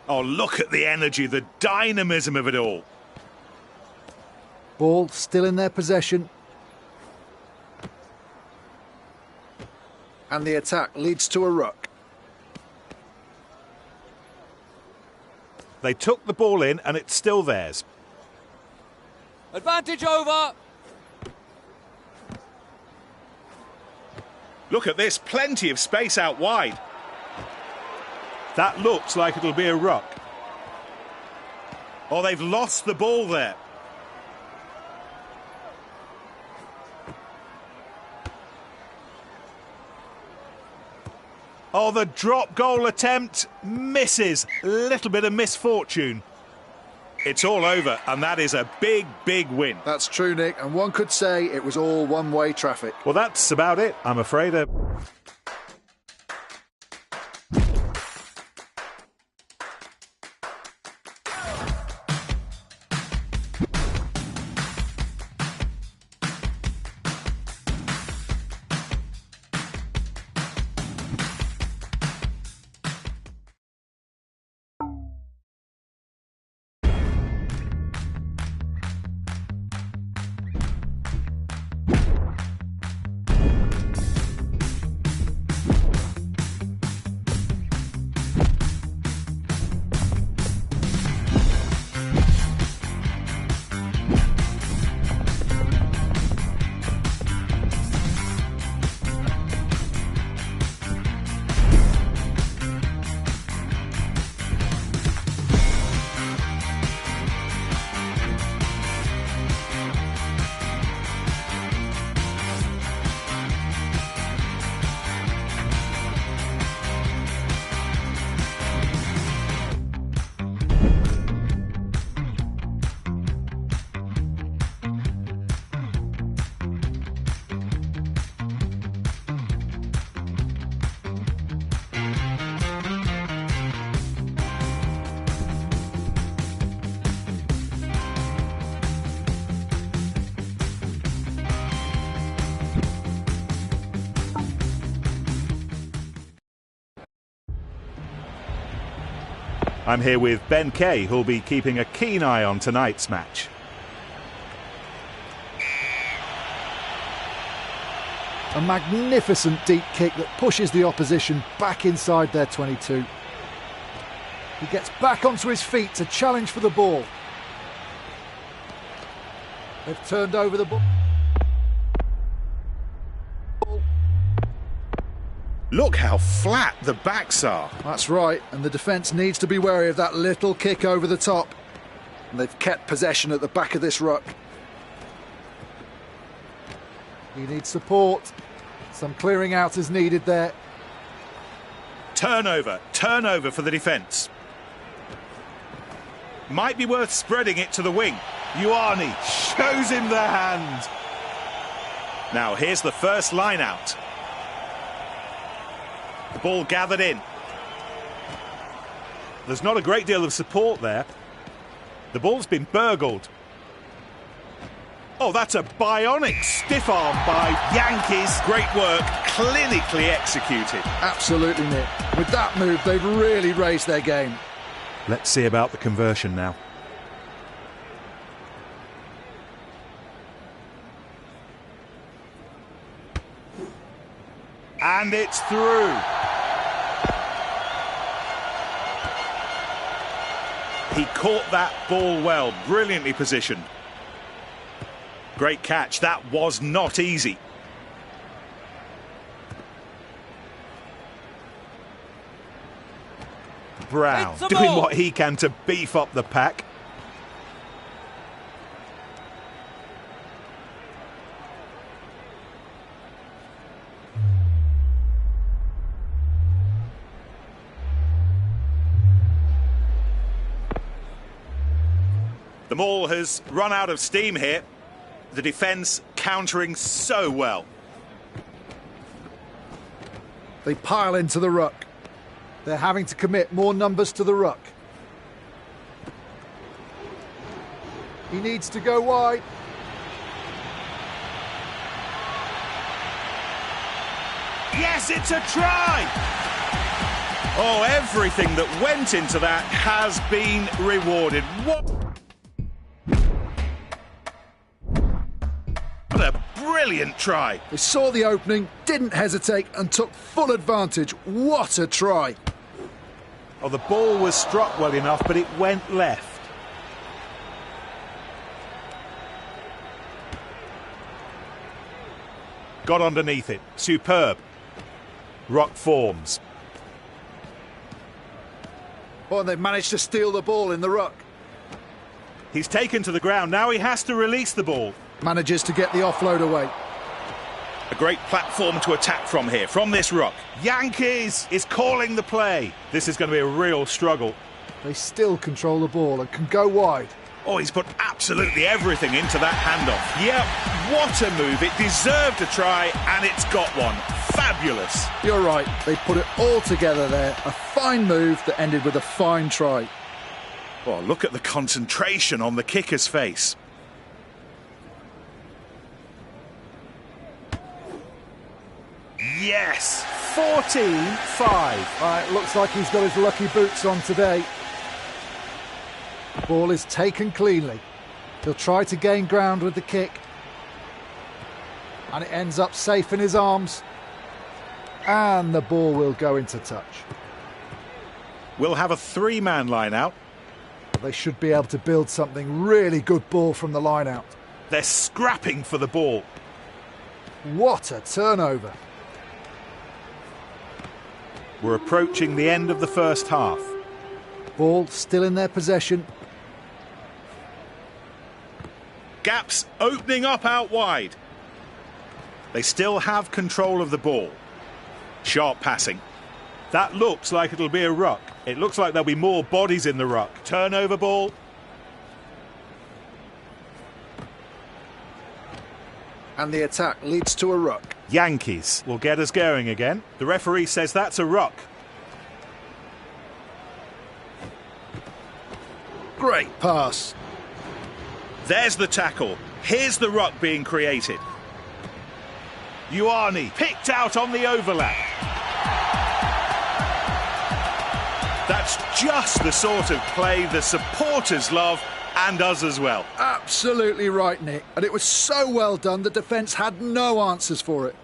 Oh, look at the energy, the dynamism of it all. Ball still in their possession. And the attack leads to a ruck. They took the ball in and it's still theirs. Advantage over. Look at this, plenty of space out wide. That looks like it'll be a ruck. Oh, they've lost the ball there. Oh, the drop goal attempt misses. Little bit of misfortune. It's all over, and that is a big, big win. That's true, Nick, and one could say it was all one-way traffic. Well, that's about it, I'm afraid. I'm here with Ben Kay, who'll be keeping a keen eye on tonight's match. A magnificent deep kick that pushes the opposition back inside their 22. He gets back onto his feet to challenge for the ball. They've turned over the ball. Look how flat the backs are. That's right, and the defence needs to be wary of that little kick over the top. And they've kept possession at the back of this ruck. He needs support. Some clearing out is needed there. Turnover for the defence. Might be worth spreading it to the wing. Ioane shows him the hand. Now here's the first line out. Ball gathered in. There's not a great deal of support there. The ball's been burgled. Oh, that's a bionic stiff arm by Yankees. Great work, clinically executed. Absolutely, Nick. With that move, they've really raised their game. Let's see about the conversion now. And it's through. He caught that ball well, brilliantly positioned. Great catch, that was not easy. Brown doing what he can to beef up the pack. The Maul has run out of steam here. The defence countering so well. They pile into the ruck. They're having to commit more numbers to the ruck. He needs to go wide. Yes, it's a try! Oh, everything that went into that has been rewarded. What a brilliant try. They saw the opening, didn't hesitate and took full advantage. What a try. Oh, the ball was struck well enough, but it went left. Got underneath it. Superb. Ruck forms. Oh, and they've managed to steal the ball in the ruck. He's taken to the ground. Now he has to release the ball. Manages to get the offload away. A great platform to attack from here, from this ruck. Yankees is calling the play. This is going to be a real struggle. They still control the ball and can go wide. Oh, he's put absolutely everything into that handoff. Yeah, what a move. It deserved a try, and it's got one. Fabulous. You're right. They put it all together there. A fine move that ended with a fine try. Oh, look at the concentration on the kicker's face. Yes, 14-5. It looks like he's got his lucky boots on today. Ball is taken cleanly. He'll try to gain ground with the kick. And it ends up safe in his arms. And the ball will go into touch. We'll have a three-man line out. They should be able to build something. Really good ball from the line out. They're scrapping for the ball. What a turnover. We're approaching the end of the first half. Ball still in their possession. Gaps opening up out wide. They still have control of the ball. Sharp passing. That looks like it'll be a ruck. It looks like there'll be more bodies in the ruck. Turnover ball. And the attack leads to a ruck. Yankees will get us going again. The referee says that's a ruck. Great pass. There's the tackle. Here's the ruck being created. Ioane picked out on the overlap. That's just the sort of play the supporters love, and us as well. Absolutely right, Nick. And it was so well done, the defence had no answers for it.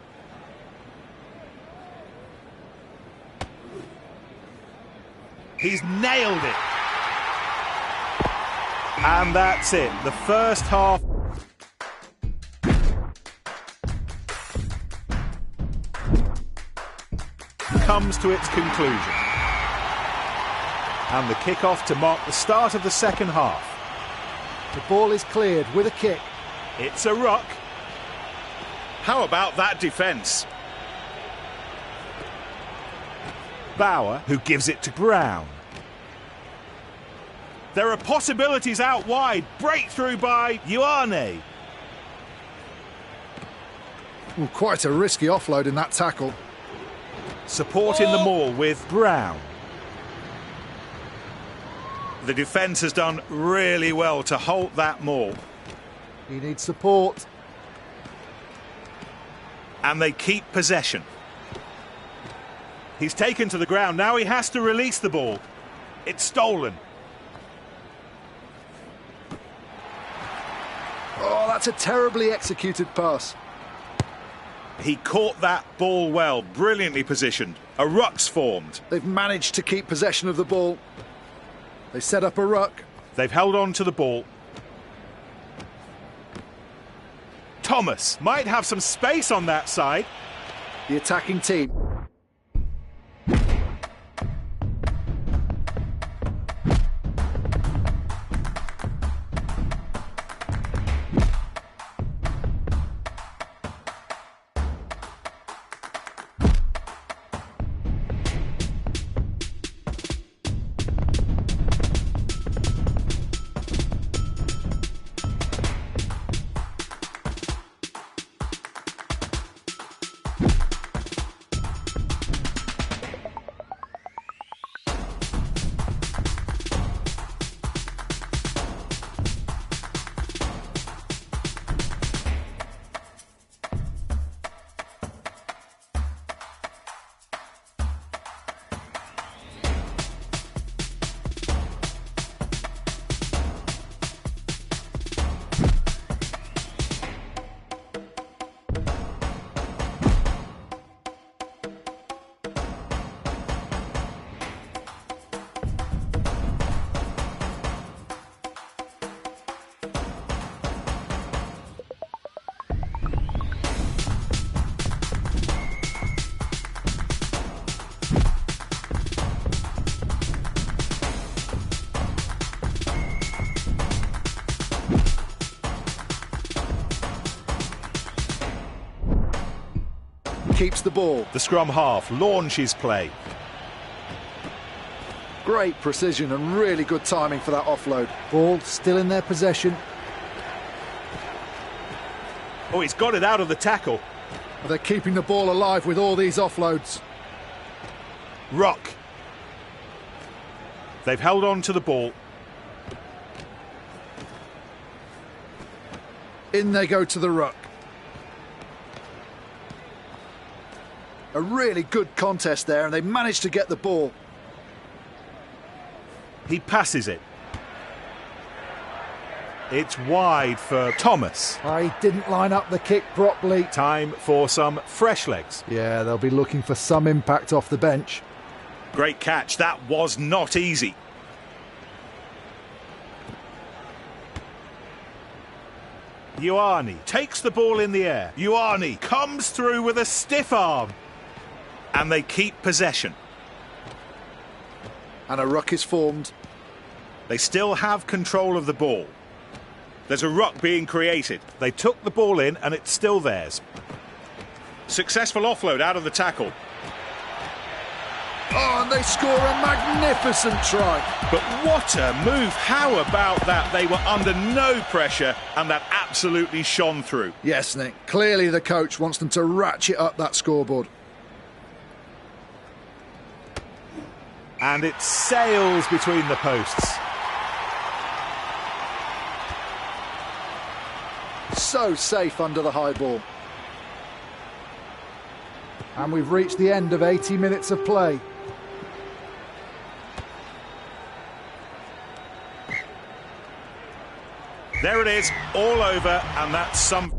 He's nailed it. And that's it. The first half comes to its conclusion. And the kick-off to mark the start of the second half. The ball is cleared with a kick. It's a ruck. How about that defence? Bauer, who gives it to Brown. There are possibilities out wide. Breakthrough by Ioane. Well, quite a risky offload in that tackle. Supporting the maul with Brown. The defence has done really well to halt that maul. He needs support. And they keep possession. He's taken to the ground. Now he has to release the ball. It's stolen. Oh, that's a terribly executed pass. He caught that ball well, brilliantly positioned. A ruck's formed. They've managed to keep possession of the ball. They set up a ruck. They've held on to the ball. Thomas might have some space on that side. The attacking team. Keeps the ball. The scrum half launches play. Great precision and really good timing for that offload. Ball still in their possession. Oh, he's got it out of the tackle. They're keeping the ball alive with all these offloads. Ruck. They've held on to the ball. In they go to the ruck. A really good contest there, and they managed to get the ball. He passes it. It's wide for Thomas. He didn't line up the kick properly. Time for some fresh legs. Yeah, they'll be looking for some impact off the bench. Great catch. That was not easy. Ioane takes the ball in the air. Ioane comes through with a stiff arm. And they keep possession. And a ruck is formed. They still have control of the ball. There's a ruck being created. They took the ball in and it's still theirs. Successful offload out of the tackle. Oh, and they score a magnificent try. But what a move. How about that? They were under no pressure and that absolutely shone through. Yes, Nick. Clearly the coach wants them to ratchet up that scoreboard. And it sails between the posts. So safe under the high ball. And we've reached the end of 80 minutes of play. There it is, all over, and that's some...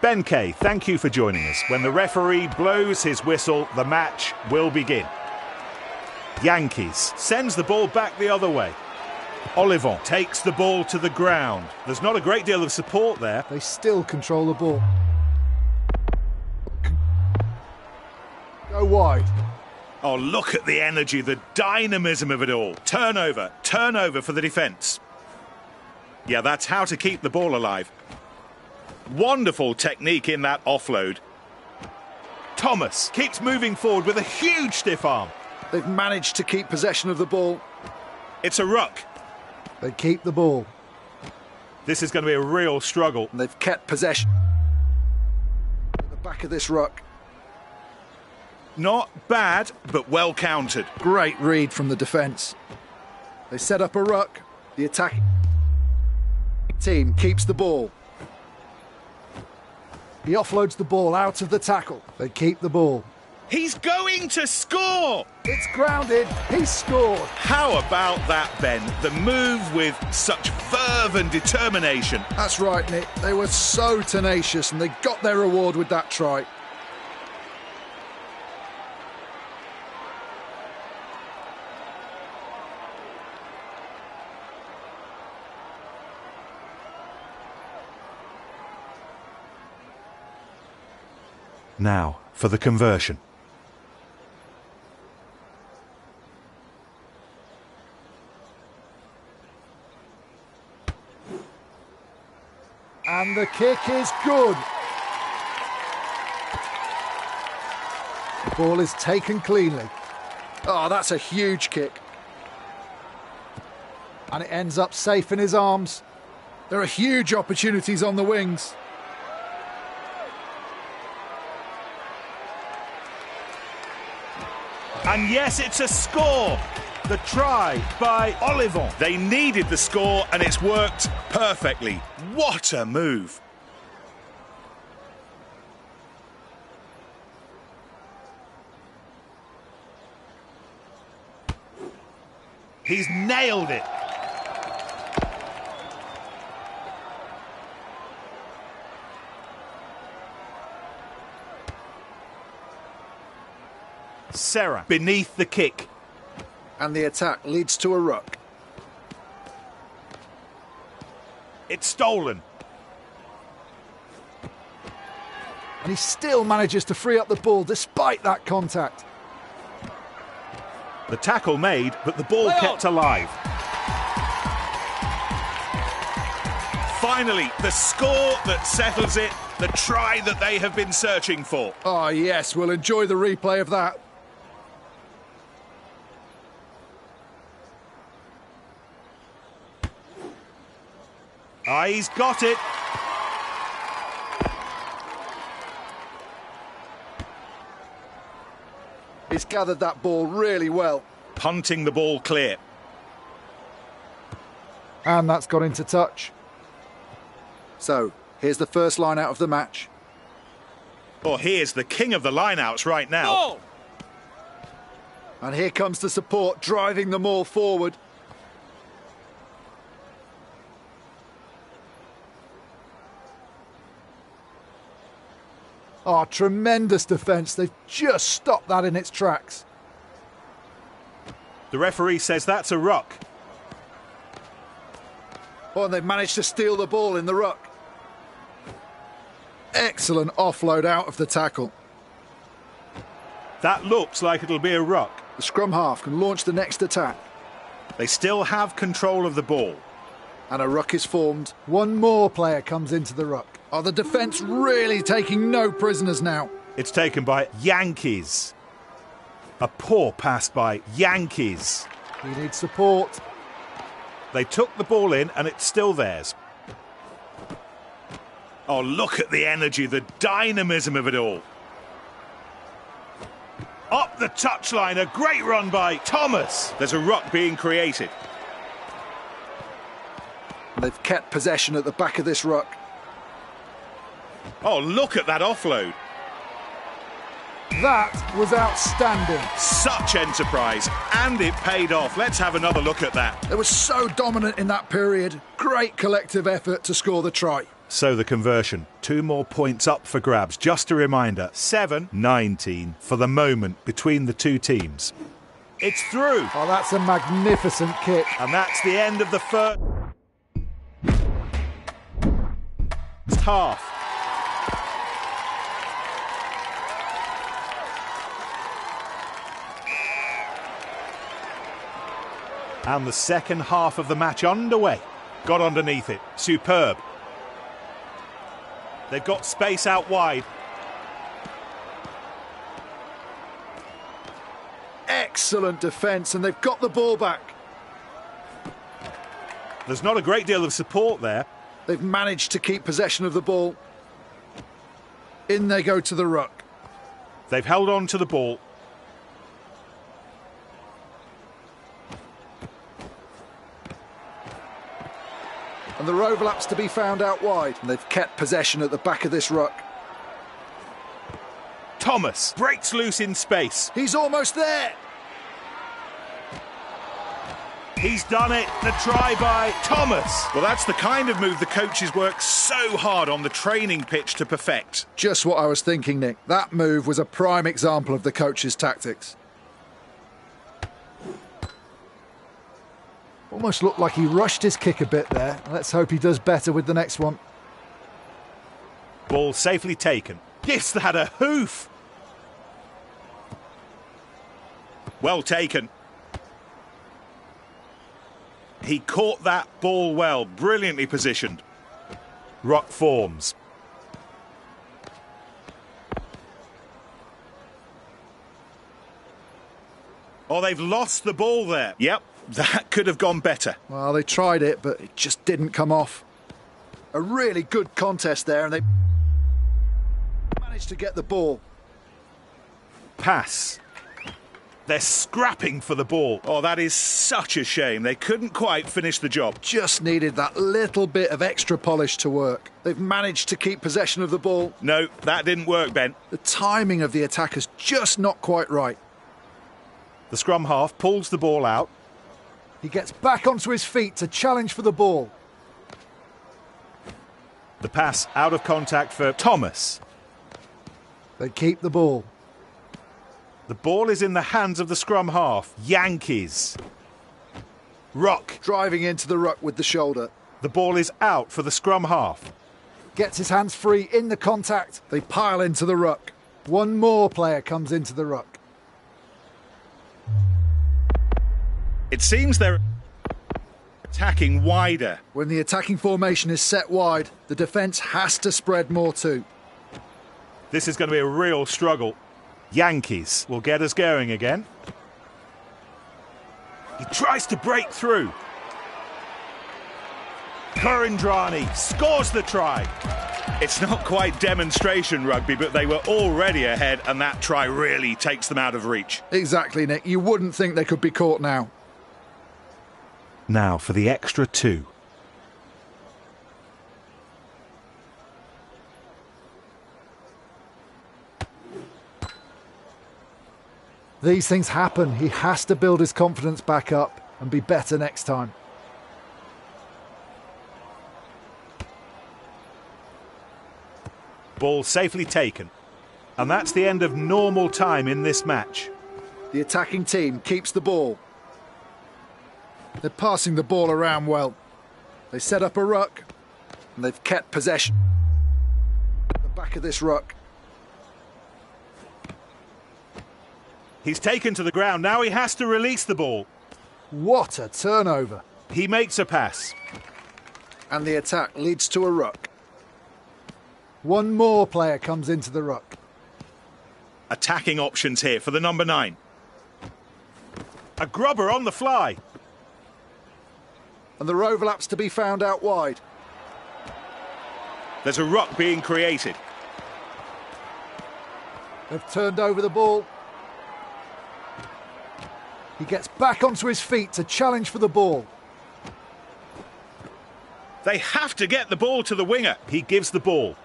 Ben Kay, thank you for joining us. When the referee blows his whistle, the match will begin. Yankees sends the ball back the other way. Olivon takes the ball to the ground. There's not a great deal of support there. They still control the ball. Go wide. Oh, look at the energy, the dynamism of it all. Turnover for the defence. Yeah, that's how to keep the ball alive. Wonderful technique in that offload. Thomas keeps moving forward with a huge stiff arm. They've managed to keep possession of the ball. It's a ruck. They keep the ball. This is going to be a real struggle. And they've kept possession at the back of this ruck. Not bad, but well countered. Great read from the defence. They set up a ruck. The attacking team keeps the ball. He offloads the ball out of the tackle. They keep the ball. He's going to score! It's grounded. He's scored. How about that, Ben? The move with such verve and determination. That's right, Nick. They were so tenacious and they got their reward with that try. Now for the conversion. And the kick is good. The ball is taken cleanly. Oh, that's a huge kick. And it ends up safe in his arms. There are huge opportunities on the wings. And yes, it's a score. The try by Olivon. They needed the score and it's worked perfectly. What a move. He's nailed it. Serra beneath the kick. And the attack leads to a ruck. It's stolen. And he still manages to free up the ball despite that contact. The tackle made, but the ball kept alive. Finally, the score that settles it, the try that they have been searching for. Oh, yes, we'll enjoy the replay of that. Ah, he's got it. He's gathered that ball really well. Punting the ball clear. And that's got into touch. So, here's the first line out of the match. Oh, here's the king of the lineouts right now. Oh! And here comes the support, driving them all forward. Oh, tremendous defence. They've just stopped that in its tracks. The referee says that's a ruck. Oh, and they've managed to steal the ball in the ruck. Excellent offload out of the tackle. That looks like it'll be a ruck. The scrum half can launch the next attack. They still have control of the ball. And a ruck is formed. One more player comes into the ruck. Oh, the defence really taking no prisoners now. It's taken by Yankees. A poor pass by Yankees. He needs support. They took the ball in and it's still theirs. Oh, look at the energy, the dynamism of it all. Up the touchline, a great run by Thomas. There's a ruck being created. They've kept possession at the back of this ruck. Oh, look at that offload. That was outstanding. Such enterprise, and it paid off. Let's have another look at that. They were so dominant in that period. Great collective effort to score the try. So the conversion, 2 more points up for grabs. Just a reminder, 7-19 for the moment between the two teams. It's through. Oh, that's a magnificent kick. And that's the end of the first half. And the second half of the match underway. Got underneath it. Superb. They've got space out wide. Excellent defence, and they've got the ball back. There's not a great deal of support there. They've managed to keep possession of the ball. In they go to the ruck. They've held on to the ball. And there are overlaps to be found out wide. And they've kept possession at the back of this ruck. Thomas breaks loose in space. He's almost there. He's done it. The try by Thomas. Well, that's the kind of move the coaches work so hard on the training pitch to perfect. Just what I was thinking, Nick. That move was a prime example of the coach's tactics. Almost looked like he rushed his kick a bit there. Let's hope he does better with the next one. Ball safely taken. Gives that a hoof. Well taken. He caught that ball well, brilliantly positioned. Ruck forms. Oh, they've lost the ball there. Yep, that could have gone better. Well, they tried it, but it just didn't come off. A really good contest there, and they managed to get the ball. Pass. They're scrapping for the ball. Oh, that is such a shame. They couldn't quite finish the job. Just needed that little bit of extra polish to work. They've managed to keep possession of the ball. No, that didn't work, Ben. The timing of the attack is just not quite right. The scrum half pulls the ball out. He gets back onto his feet to challenge for the ball. The pass out of contact for Thomas. They keep the ball. The ball is in the hands of the scrum half. Yankees. Ruck. Driving into the ruck with the shoulder. The ball is out for the scrum half. Gets his hands free in the contact. They pile into the ruck. One more player comes into the ruck. It seems they're attacking wider. When the attacking formation is set wide, the defence has to spread more too. This is going to be a real struggle. Yankees will get us going again. He tries to break through. Kurandrani scores the try. It's not quite demonstration rugby, but they were already ahead, and that try really takes them out of reach. Exactly, Nick. You wouldn't think they could be caught now. Now for the extra 2. These things happen. He has to build his confidence back up and be better next time. Ball safely taken. And that's the end of normal time in this match. The attacking team keeps the ball. They're passing the ball around well. They set up a ruck and they've kept possession at the back of this ruck. He's taken to the ground. Now he has to release the ball. What a turnover. He makes a pass. And the attack leads to a ruck. One more player comes into the ruck. Attacking options here for the number 9. A grubber on the fly. And there are overlaps to be found out wide. There's a ruck being created. They've turned over the ball. He gets back onto his feet to challenge for the ball. They have to get the ball to the winger. He gives the ball.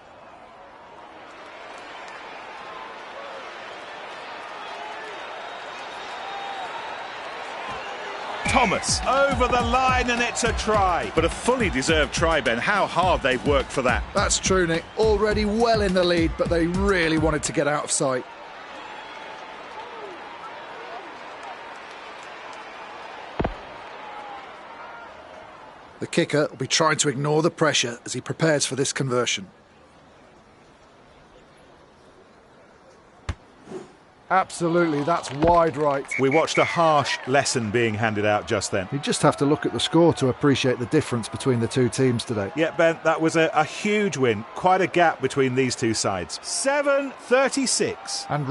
Thomas over the line, and it's a try. But a fully deserved try, Ben. How hard they've worked for that. That's true, Nick. Already well in the lead, but they really wanted to get out of sight. The kicker will be trying to ignore the pressure as he prepares for this conversion. Absolutely, that's wide right. We watched a harsh lesson being handed out just then. You just have to look at the score to appreciate the difference between the two teams today. Yeah, Ben, that was a huge win. Quite a gap between these two sides. 7-36. And